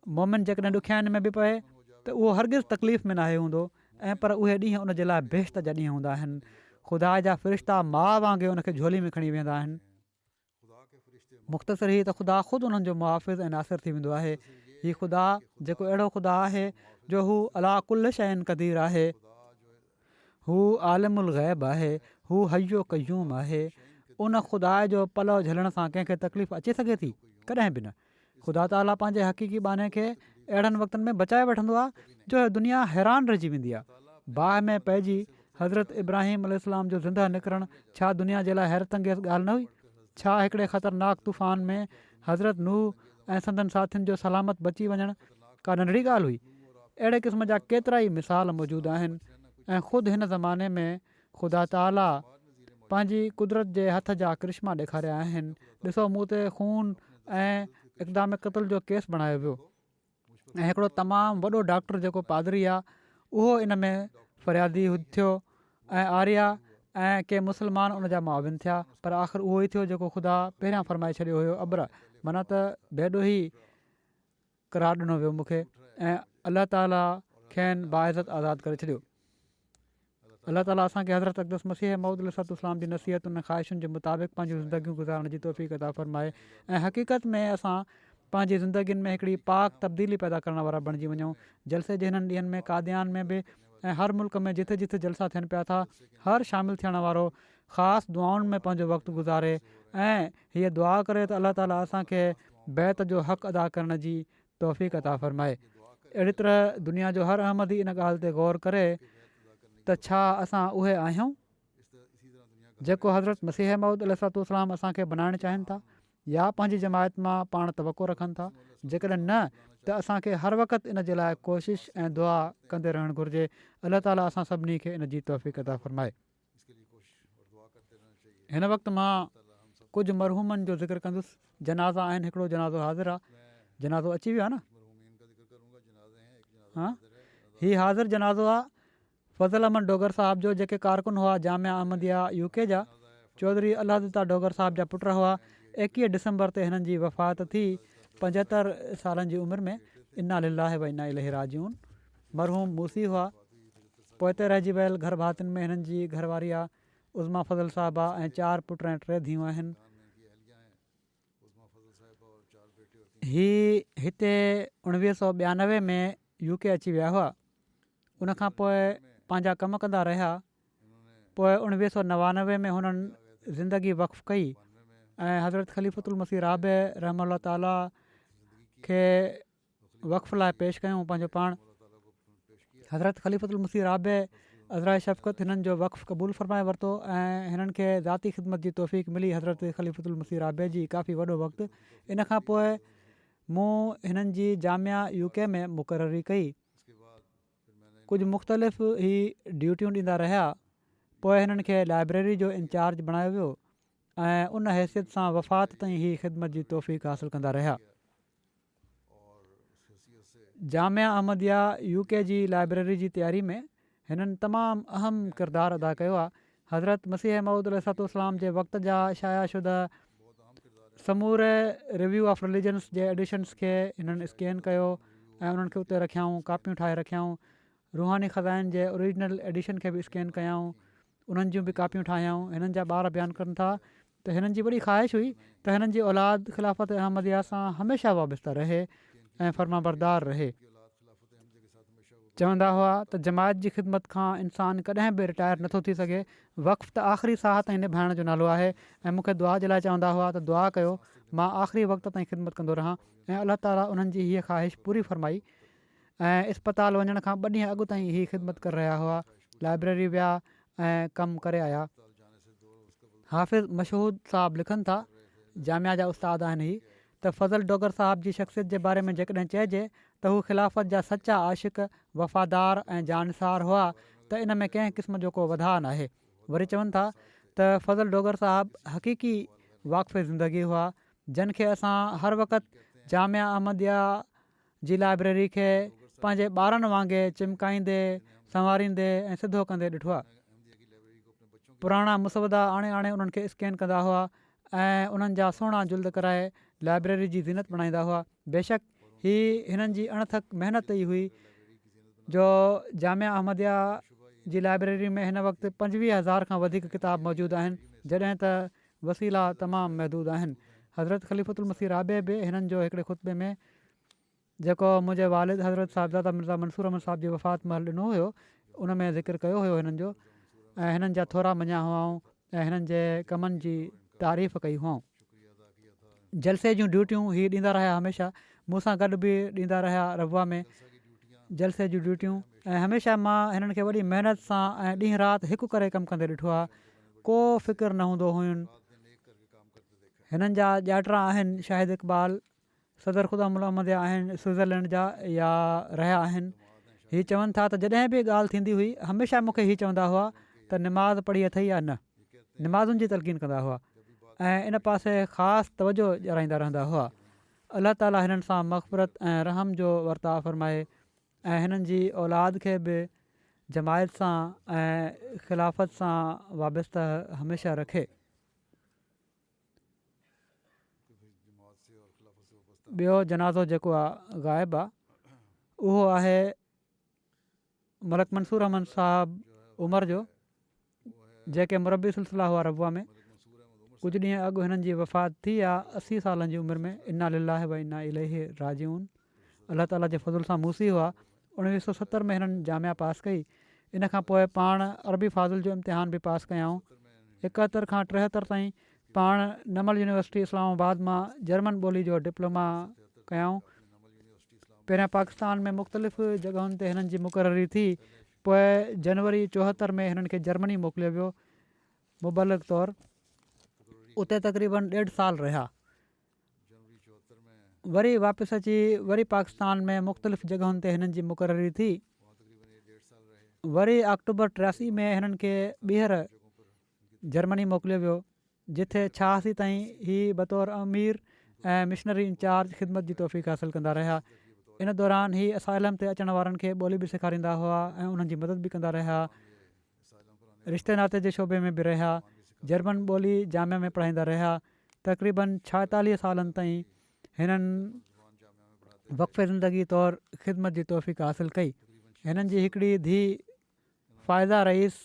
मोमिन जेकॾहिं ॾुखियाईनि में बि पए त उहो हरगिज़ तकलीफ़ में नाहे हूंदो ऐं पर उहे ॾींहं उन जे लाइ बेश्त जा ॾींहं हूंदा आहिनि। ख़ुदा जा फ़रिश्ता माउ वांगुरु उनखे झोली में खणी वेंदा आहिनि। मुख़्तसिर ई त ख़ुदा ख़ुदि उन्हनि जो मुआफ़िज़ ऐं नासिर थी वेंदो आहे। हीउ ख़ुदा जेको अहिड़ो ख़ुदा आहे जो हू अला कुल शयुनि क़दीर आहे, हू आलिमुल ग़ैब आहे, हू हयो क़यूम आहे। उन ख़ुदा जो पलउ झलण सां कंहिंखे तकलीफ़ अचे सघे थी? कॾहिं बि न। ख़ुदा ताला पंहिंजे हक़ीक़ी बाने खे अहिड़नि वक़्तनि में बचाए वठंदो आहे जो दुनिया हैरान रहिजी वेंदी आहे। बाहि में पइजी हज़रत इब्राहिम अलैहिस्सलाम जो ज़िंदा निकिरणु छा दुनिया जे लाइ हैरत अंगेज़ ॻाल्हि न हुई? छा हिकिड़े ख़तरनाक तूफ़ान में हज़रत नूह ऐं संदन साथियुनि जो सलामत बची वञणु का नंढड़ी ॻाल्हि हुई? अहिड़े क़िस्म जा केतिरा ई मिसाल मौजूदु आहिनि ऐं ख़ुदि हिन ज़माने में ख़ुदा ताला पंहिंजी कुदरत जे हथ जा करिश्मा ॾेखारिया आहिनि। ॾिसो, मूं ते खून ऐं इक़दाम क़तल जो केस बणायो वियो ऐं हिकिड़ो तमामु वॾो डॉक्टर जेको पादरी आहे उहो इन में फ़रियादी थियो ऐं आर्या ऐं के मुस्लमान उन जा मुआविन थिया। पर आख़िर उहो ई थियो जेको ख़ुदा पहिरियां फ़रमाए छॾियो हुयो। अब्र माना त बेडो ई करार ॾिनो वियो मूंखे ऐं अलाह ताला खेनि बाइज़त आज़ादु करे छॾियो। अलाह ताला असांखे हज़रत अक़दस मसीह मऊद अलैहिस्सलाम जी नसीहतुनि ऐं ख़्वाहिशुनि जे मुताबिक़ पंहिंजूं ज़िंदगियूं गुज़ारण जी तौफ़ीक़ अता फ़रमाए ऐं हक़ीक़त में असां पंहिंजी ज़िंदगियुनि में हिकिड़ी पाक तब्दीली पैदा करण वारा बणिजी वञूं। जलसे जे हिननि ॾींहंनि में कादियान में बि ऐं हर मुल्क में जिथे जिथे जलसा थियनि पिया था हर शामिलु थियण वारो ख़ासि दुआउनि में पंहिंजो वक़्तु गुज़ारे ऐं हीअ दुआ करे त अलाह ताला असांखे बैत जो हक़ अदा करण जी तौफ़ीक़ अता फ़रमाए। अहिड़ी तरह दुनिया जो हर अहमदी इन ॻाल्हि ते गौर करे त छा असां उहे आहियूं जेको हज़रत मसीह मऊद अलैहिस्सलाम असांखे बनाइणु चाहिनि था या पंहिंजी जमायत मां पाण तवको रखनि था। जेकॾहिं न त असांखे हर वक़्तु इन जे लाइ कोशिशि ऐं दुआ कंदे रहणु घुरिजे। अलाह ताला असां सभिनी खे इन जी तौफ़ीक़ अता फ़रमाए। हिन वक़्तु मां कुझु मरहूमनि जो ज़िक्र कंदुसि। जनाज़ा आहिनि, हिकिड़ो जनाज़ो हाज़िर आहे, जनाज़ो अची वियो आहे न। हा, हीउ हाज़िर जनाज़ो आहे फज़ल अहमद डोगर साहिब जो, जेके कारकुन हुआ जामिया अहमदिया UK जा। चौधरी अलादिता डोगर साहिब जा पुट हुआ। 21 डिसंबर ते हिननि जी वफ़ात थी 75 सालनि जी उमिरि में। इन्ना लिल्लाहि व इन्ना इलैहि राजिऊन। मरहूम मूसी हुआ, पोइते रहिजी वियल घर भातियुनि में हिननि जी घरवारी आहे उज़मा फज़ल साहिबा ऐं 4 पुट ऐं 3 धीअरूं आहिनि। ही हिते 1992 में UK अची विया हुआ। उनखां पोइ पंहिंजा कम कंदा रहिया। पोइ 1999 में हुननि ज़िंदगी वक़फ़ कई ऐं हज़रत ख़लीफ़तुल मसीह राबे रहमतुल्लाह ताला खे वक़फ़ लाइ पेश कयूं पंहिंजो पाण। हज़रत ख़लीफ़तुल मसीह राबे अज़राए शफ़क़त हिननि जो वक़फ़ क़बूल फ़रमाए वरितो ऐं हिननि खे ज़ाती ख़िदमत जी तौफ़ीक़ मिली हज़रत ख़लीफ़तुल मसीह राबे जी काफ़ी वॾो वक़्तु। इन खां पोइ मूं हिननि जी जामिया UK में मुक़ररी कई। कुझु मुख़्तलिफ़ ही ड्यूटियूं ॾींदा रहिया। पोइ हिननि खे लाइब्रेरी जो इंचार्ज बणायो वियो ऐं उन हैसियत सां वफ़ात ताईं ही ख़िदमत जी तौफ़ीक़ हासिलु कंदा रहिया। जामिया अहमदिया UK जी लाइब्रेरी जी तयारी में हिननि तमामु अहम किरदारु अदा कयो आहे। हज़रत मसीह मऊद अलैहिस्सलाम जे वक़्त जा शायाशुदा समूरे review of religions J editions खे हिननि स्कैन कयो ऐं उन्हनि खे उते रखियाऊं, कापियूं ठाहे रखियाऊं। रूहानी ख़ज़ाइन जे ओरिजिनल एडिशन खे बि स्कैन कयाऊं, उन्हनि जूं बि कापियूं ठाहियाऊं। हिननि जा ॿार बयानु कनि था त हिननि जी वॾी ख़्वाहिश हुई त हिननि जी औलाद ख़िलाफ़त अहमदिया सां हमेशह वाबस्ता रहे ऐं फ़र्माबरदार रहे। चवंदा हुआ त जमायत जी ख़िदमत खां इंसानु कॾहिं बि रिटायर नथो थी सघे। वक़्फ़ त आख़िरी साह ताईं निभाइण जो नालो आहे ऐं मूंखे दुआ जे लाइ चवंदा हुआ त दुआ कयो मां आख़िरी वक़्त ताईं ख़िदमत कंदो रहां। ऐं अलाह ताला उन्हनि जी हीअ ख़्वाहिश पूरी फ़रमाई ऐं इस्पताल वञण खां 2 ॾींहं अॻु ताईं हीअ ख़िदमत करे रहिया हुआ। लाइब्रेरी विया ऐं कमु करे आया। हाफ़िज़ मशहूद साहब लिखनि था, जामिया जा उस्ताद आहिनि ही, त फ़ज़ल डोगर साहिब जी शख़्सियत जे बारे में जेकॾहिं चइजे त हू ख़िलाफ़त जा सचा आशिक़, वफ़ादार ऐं जानसार हुआ त इन में कंहिं क़िस्म जो को वधाउ न आहे। वरी चवनि था त फ़ज़ल डोगर साहिब हक़ीक़ी वाक़फ़े ज़िंदगी हुआ जिन खे असां हर वक़्तु जामिया अहमदिया जी लाइब्रेरी खे पंहिंजे ॿारनि वांगुरु चिमकाईंदे, संवारींदे ऐं सिधो कंदे ॾिठो आहे। पुराणा मुसवदा आणे आणे उन्हनि खे स्कैन कंदा हुआ ऐं उन्हनि जा सुहिणा जुल्द कराए लाइब्रेरी जी ज़ीनत बणाईंदा हुआ। बेशक ही हिननि जी अणथक महिनत ई हुई जो जामिया अहमदिया जी लाइब्रेरी में हिन वक़्तु 25,000 खां वधीक किताब मौजूदु आहिनि, जॾहिं त वसीला तमामु महदूद आहिनि। हज़रत ख़लीफ़तुल मसीह राबे बि हिननि जो हिकिड़े ख़ुतबे में जेको मुंहिंजे वालिद हज़रत साहिबज़ादा मिर्ज़ा मंसूर अहमद साहिब जी वफ़ात महिल ॾिनो हुयो, उन में ज़िक्र कयो हुयो हिननि जो ऐं हिननि जा थोरा मञा हुआऊं ऐं हिननि जे कमनि जी तारीफ़ कई हुआऊं। जलसे जूं ड्यूटियूं हीअ ॾींदा रहिया, हमेशह मूंसां गॾु बि ॾींदा रहिया रबुआ में जलसे जूं ड्यूटियूं। ऐं हमेशह मां हिननि खे वॾी महिनत सां ऐं ॾींहुं राति हिकु करे कमु कंदे ॾिठो आहे। को फ़िकिर न हूंदो हुयुनि। हिननि जा ॼाटरा आहिनि शाहिद इक़बाल, सदर ख़ुदामुल अहमदिया आहिनि स्विट्ज़रलैंड जा या रहिया आहिनि। हीअ चवनि था त जॾहिं बि ॻाल्हि थींदी हुई हमेशह मूंखे हीअ चवंदा हुआ त निमाज़ पढ़ी अथई या न। निमाज़ुनि जी तलक़ीन कंदा हुआ ऐं इन पासे ख़ासि तवजो ॾियाराईंदा रहंदा हुआ। अलाह ताला हिननि सां मग़फ़िरत ऐं रहम जो वर्ताव फ़रमाए ऐं हिननि जी औलाद खे बि जमायत सां ऐं ख़िलाफ़त सां वाबस्ता हमेशह रखे। ॿियो जनाज़ो जेको आहे ग़ाइबु आहे उहो आहे मलक मंसूर अहमद साहिबु उमर जो, जेके मुरबी सिलसिला हुआ रबुआ में। कुझु ॾींहं अॻु हिननि जी वफ़ात थी आहे 80 सालनि जी उमिरि में। इन्ना लिल्लाहि व इन्ना इलैहि राजिऊन। अलाह ताला जे फज़ल सां मूसी हुआ। 1970 में हिननि जामिया पास कई इन खां पोइ पाण अरबी फाज़िल जो इम्तिहान बि पास कयाऊं। 71 खां 73 ताईं पाण नमल यूनिवर्सिटी इस्लामाबाद मां जर्मन ॿोली जो डिप्लोमा कयाऊं। पहिरियां पाकिस्तान में मुख़्तलिफ़ जॻहुनि ते हिननि जी मुक़ररी थी। पोइ जनवरी 74 में हिननि खे जर्मनी मोकिलियो वियो मुबलिग तौरु। उते तक़रीबन 1.5 साल रहिया। वरी वापसि अची वरी पाकिस्तान में मुख़्तलिफ़ जॻहुनि ते हिननि जी मुक़ररी थी। वरी अक्टूबर 83 में हिननि खे ॿीहर जर्मनी मोकिलियो वियो, जिथे 86 ताईं ही बतौर अमीर ऐं मिशनरी इंचार्ज ख़िदमत जी तौफ़ीक़ हासिलु कंदा रहिया। इन दौरान ही असाइलम ते अचण वारनि खे ॿोली बि सेखारींदा हुआ ऐं उन्हनि जी मदद बि कंदा रहिया। रिश्ते नाते जे शोबे में बि रहिया। जर्मन ॿोली जामिया में पढ़ाईंदा रहिया। तक़रीबन 46 सालनि ताईं हिननि वक़फ़े ज़िंदगी तौरु ख़िदमत जी तौफ़ीक़ हासिलु कई। हिननि जी हिकिड़ी धीउ फ़ाइज़ा रईस,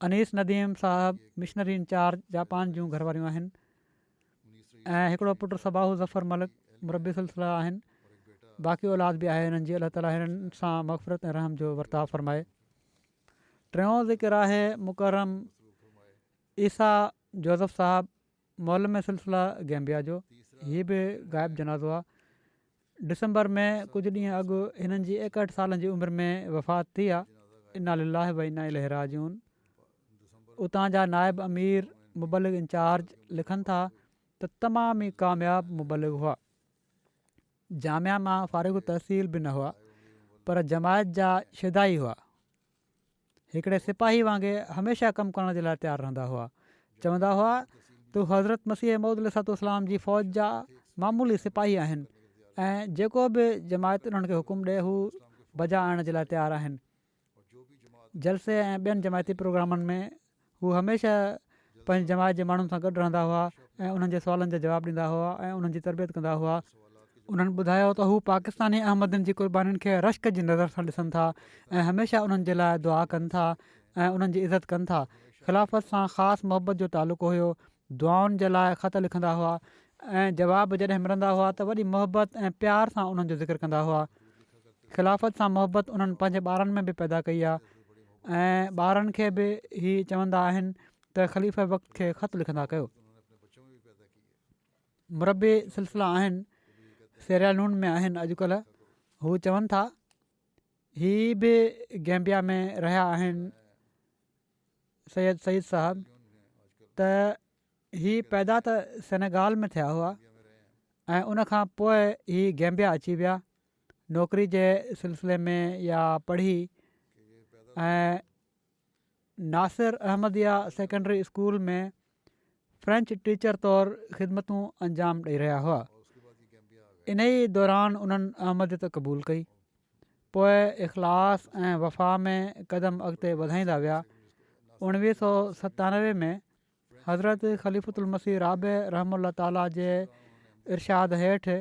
अनीस नदीम साहब मिशनरी इंचार्ज जापान जूं घरवारियूं आहिनि ऐं हिकिड़ो पुटु सबाहु ज़फ़र मलिक मुरबी सिलसिला आहिनि। बाक़ी औलाद बि आहे हिननि जी। अलाह ताला हिननि सां मग़फ़िरत ऐं रहम जो वर्ताव फ़रमाए। टियों ज़िक्र आहे मुकरम ईसा जोज़फ़ साहब मौलम सिलसिला गैम्बिया जो। हीअ बि ग़ाइब जनाज़ो आहे। डिसंबर में कुझु ॾींहं अॻु हिननि जी 61 सालनि जी उमिरि में वफ़ात थी आहे। इन्ना लिल्लाहि व इन्ना इलैहि राजिऊन। उतां जा नाइब अमीर मुबलिग इंचार्ज लिखनि था त तमामु ई कामयाबु मुबलिग हुआ। जामिया मां फ़ारिग़ु तहसील बि न हुआ, पर जमायत जा शिदाई हुआ। हिकिड़े सिपाही वांगुरु हमेशह कमु करण जे लाइ तयारु रहंदा हुआ। चवंदा हुआ त हज़रत मसीह मौद अलैहिस्सलाम जी फ़ौज जा मामूली सिपाही आहिनि ऐं जेको बि जमायत उन्हनि खे हुकुम ॾिए हू बजा आणण जे लाइ तयारु आहिनि। जलसे ऐं ॿियनि जमायती प्रोग्रामनि में हू हमेशह पंहिंजी जमायत जे माण्हुनि सां गॾु रहंदा हुआ ऐं उन्हनि जे सुवालनि जा जवाबु ॾींदा हुआ ऐं उन्हनि जी तरबियत कंदा हुआ। उन्हनि ॿुधायो त हू पाकिस्तानी अहमदनि जी क़ुर्बानीुनि खे रश्क जी नज़र सां ॾिसनि था ऐं हमेशह उन्हनि जे लाइ दुआ कनि था ऐं उन्हनि जी इज़त कनि था। ख़िलाफ़त सां ख़ासि मोहबत जो तालुक़ु हुयो। दुआउनि जे लाइ ख़त लिखंदा हुआ ऐं जवाब जॾहिं मिलंदा हुआ त वॾी मोहबत ऐं प्यार सां उन्हनि जो ज़िक्र कंदा हुआ। ख़िलाफ़त सां मोहबत उन्हनि पंहिंजे ॿारनि में बि पैदा कई आहे ऐं ॿारनि खे बि हीअ चवंदा आहिनि त ख़लीफ़े वक़्त खे ख़त लिखंदा कयो। मुरबी सिलसिला आहिनि, सेरियालून में आहिनि अॼुकल्ह। हू चवनि था ही बि गैम्बिया में रहिया आहिनि सईद साहब, त ही पैदा त सेनेगाल में थिया हुआ ऐं उनखां पोइ ही गैम्बिया अची विया नौकिरी जे सिलसिले में या पढ़ी ऐं नासिर अहमदिया सेकेंड्री स्कूल में फ्रेंच टीचर तौरु ख़िदमतूं अंजाम ॾेई रहिया हुआ। इन ई दौरान उन्हनि अहमदियत क़बूलु कई। पोइ इख़लास ऐं वफ़ा में क़दम अॻिते वधाईंदा विया। 1997 में हज़रत ख़लीफ़ुल मसीह राबे रहमतुल्लाह ताला जे इरशाद हेठि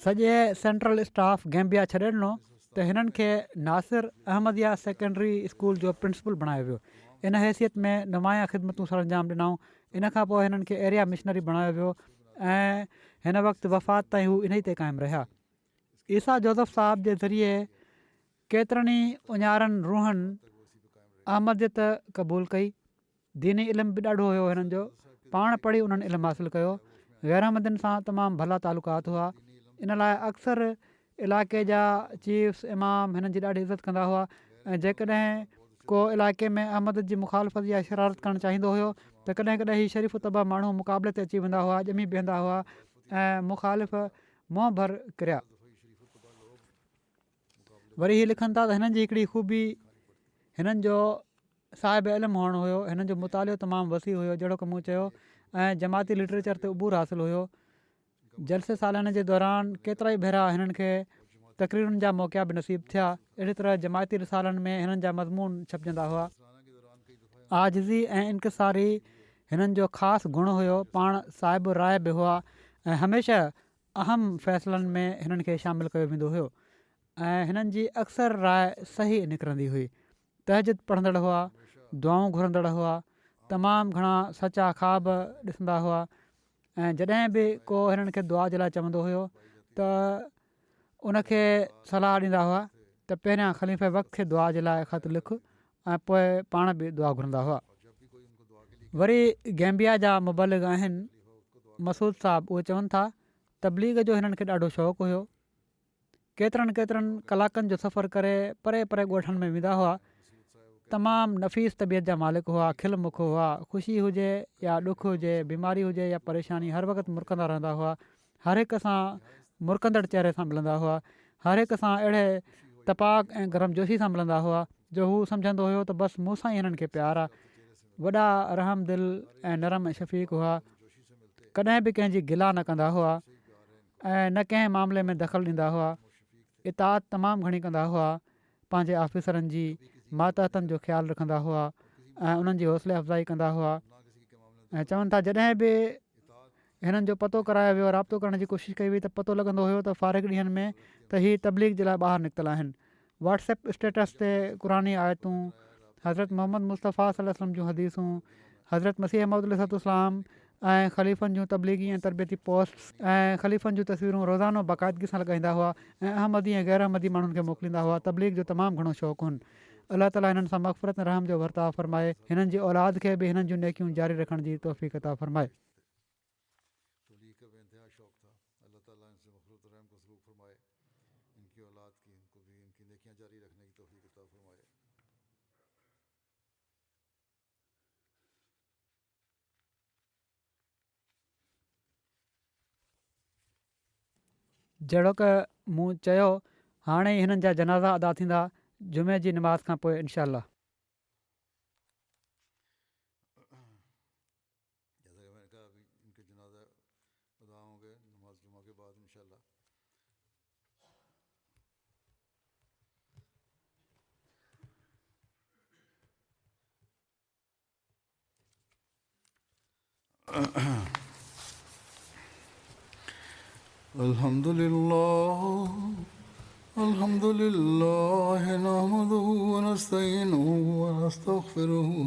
सॼे सेंट्रल स्टाफ गैम्बिया छॾे ॾिनो त हिननि खे नासिर अहमदिया सेकेंड्री स्कूल जो प्रिंसिपल बणायो वियो। इन हैसियत में नुमाया ख़िदमतूं सरंजाम ॾिनऊं। इन खां पोइ हिननि खे एरिया मिशनरी बणायो वियो ऐं हिन वक़्तु वफ़ात ताईं हू इन ई ते क़ाइमु रहिया। ईसा जोज़फ़ साहब जे ज़रिए केतिरनि ई उञारनि रूहनि अहमदियत क़बूलु कई। दीनी इल्मु बि ॾाढो हुयो हिननि जो। पाण पढ़ी उन्हनि इल्मु हासिलु कयो। गैरहमदनि सां तमामु भला तालुकात हुआ। इन लाइ अक्सर इलाइक़े जा चीफ्स इमाम हिननि जी ॾाढी इज़त कंदा हुआ ऐं जेकॾहिं को इलाइक़े में अहमद जी मुखालफ़त या शरारत करणु चाहींदो हुयो त कॾहिं कॾहिं हीअ शरीफ़ तबा माण्हू मुक़ाबले ते अची वेंदा हुआ, ॼमी बीहंदा हुआ ऐं मुखालिफ़ मुंहुं भर किरिया। वरी हीअ लिखनि था त हिननि जी हिकिड़ी ख़ूबी हिननि जो साहिब इल्मु हुअणु हुयो। हिननि जो मुतालियो तमामु वसी हुयो, जहिड़ो की मूं चयो, ऐं जमाती लिटरेचर ते उबूर हासिलु हुयो। जलसे सालाने जे दौरान केतिरा ई भेरा हिननि खे तक़रीरुनि जा मौक़िया बि नसीबु थिया। अहिड़ी तरह जमायती रिसालनि में हिननि जा मज़मून छपजंदा हुआ। आजिज़ी ऐं इनक़सारी हिननि जो ख़ासि गुण हुयो। पाण साहिबु राय बि हुआ ऐं हमेशह अहम फ़ैसिलनि में हिननि खे शामिलु कयो वेंदो हुयो ऐं हिननि जी अक्सर राय सही निकिरंदी हुई। तहजिद पढ़ंदड़ हुआ, दुआऊं घुरंदड़ हुआ, तमामु घणा सचा ख़्वाब ॾिसंदा हुआ ऐं जॾहिं बि को हिननि खे दुआ जे लाइ चवंदो हुयो त उनखे सलाह ॾींदा हुआ त पहिरियां ख़लीफ़े वक़्त खे दुआ जे लाइ ख़त लिख ऐं पोइ पाण बि दुआ घुरंदा हुआ। वरी गैम्बिया जा मुबलिग आहिनि मसूद साहब, उहे चवनि था तबलीग जो हिननि खे ॾाढो शौक़ु हुयो। केतिरनि कलाकनि जो सफ़र करे परे परे ॻोठनि में वेंदा हुआ। तमामु नफ़ीस तबियत जा मालिक हुआ, खिल मुख हुआ। ख़ुशी हुजे या ॾुखु हुजे, बीमारी हुजे या परेशानी, हर वक़्तु मुरकंदा रहंदा हुआ। हर हिक सां मुरकंदड़ चहिरे सां मिलंदा हुआ। हर हिक सां अहिड़े तपाक ऐं गरमजोशी सां मिलंदा हुआ जो हू सम्झंदो हुयो त बसि मूंसां ई हिननि खे प्यारु आहे। वॾा रहम दिल ऐं नरम ऐं शफ़ीक़ हुआ। कॾहिं बि कंहिंजी गिला न कंदा हुआ ऐं न कंहिं मामले में दख़ल ॾींदा हुआ। इताद तमामु घणी कंदा हुआ। पंहिंजे ऑफिसरनि जी मातहतनि जो ख़्यालु रखंदा हुआ ऐं उन्हनि जी हौसले अफ़ज़ाई कंदा हुआ। ऐं चवनि था जॾहिं बि हिननि जो पतो करायो वियो, राब्तो करण जी कोशिशि कई वई त पतो लॻंदो हुयो त फ़ारिग ॾींहंनि में त हीअ तबलीग जे लाइ ॿाहिरि निकितल आहिनि। व्हाट्सएप स्टेटस ते क़ुरानी आयतूं, हज़रत मोहम्मद मुस्तफ़ा सल्लल्लाहु अलैहि वसल्लम जूं हदीसूं, हज़रत मसीह मऊद अलैहिस्सलाम ऐं ख़लीफ़नि जूं तबलीगी ऐं तरबियती पोस्ट्स ऐं ख़लीफ़नि जूं तस्वीरूं रोज़ानो बाक़ाइदगी सां लॻाईंदा हुआ ऐं अहमदी ऐं गैर अहमदी माण्हुनि खे मोकिलींदा हुआ। तबलीग जो तमामु घणो शौक़ु हुन। अलाह ताला हिननि सां मग़फ़िरत ऐं रहम जो वर्ताव फ़रमाए। हिननि जी औलाद खे बि हिननि जूं नेकियूं जारी रखण जी तौफ़ीक़ अता फ़रमाए। जहिड़ो की मूं चयो, हाणे ई हिननि जा जनाज़ा अदा थींदा जुमे जी नमाज़ खां पोइ इनशा अल्लाह। अल्हम्दुलिल्लाह नहमदुहु व नस्तईनुहु व नस्तगफिरुहु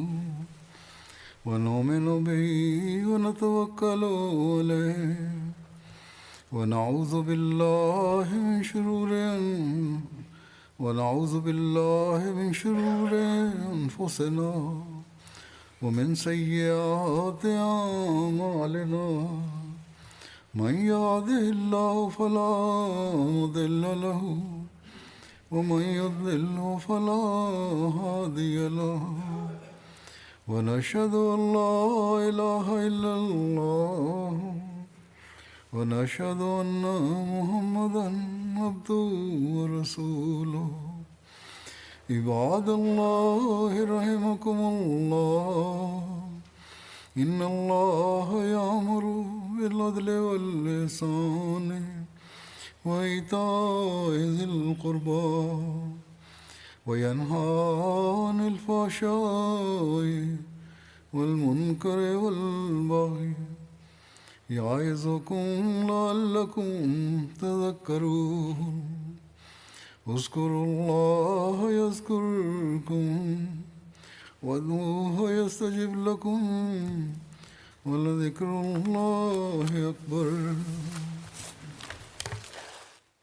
व नुमिनु बिही व नतवक्कलु अलैहि व नऊज़ु बिल्लाहि मिन शुरूरि अनफुसिना व मिन सय्यिआति अअमालिना मन यहदिहिल्लाहु फला मुदिल्ल लहु वमन युद्लिल्हु फला हादिय लहु वनशहदु अन ला इलाहा इल्लल्लाह वनशहदु अन्ना मुहम्मदन अब्दुहु व रसूलुहु इबादल्लाहि रहिमकुमुल्लाह इन्नल्लाहा यअमुरु बिल अदलि वल इहसानि व ईताइ ज़िल क़ुर्बा व यन्हा अनिल फ़हशाइ वल मुनकरि वल बग़ि यइज़ुकुम लअल्लकुम तज़क्करून उज़्कुरुल्लाह यज़्कुरुकुम वदऊहु यस्तजिब लकुम वलज़िक्रुल्लाहि अकबर।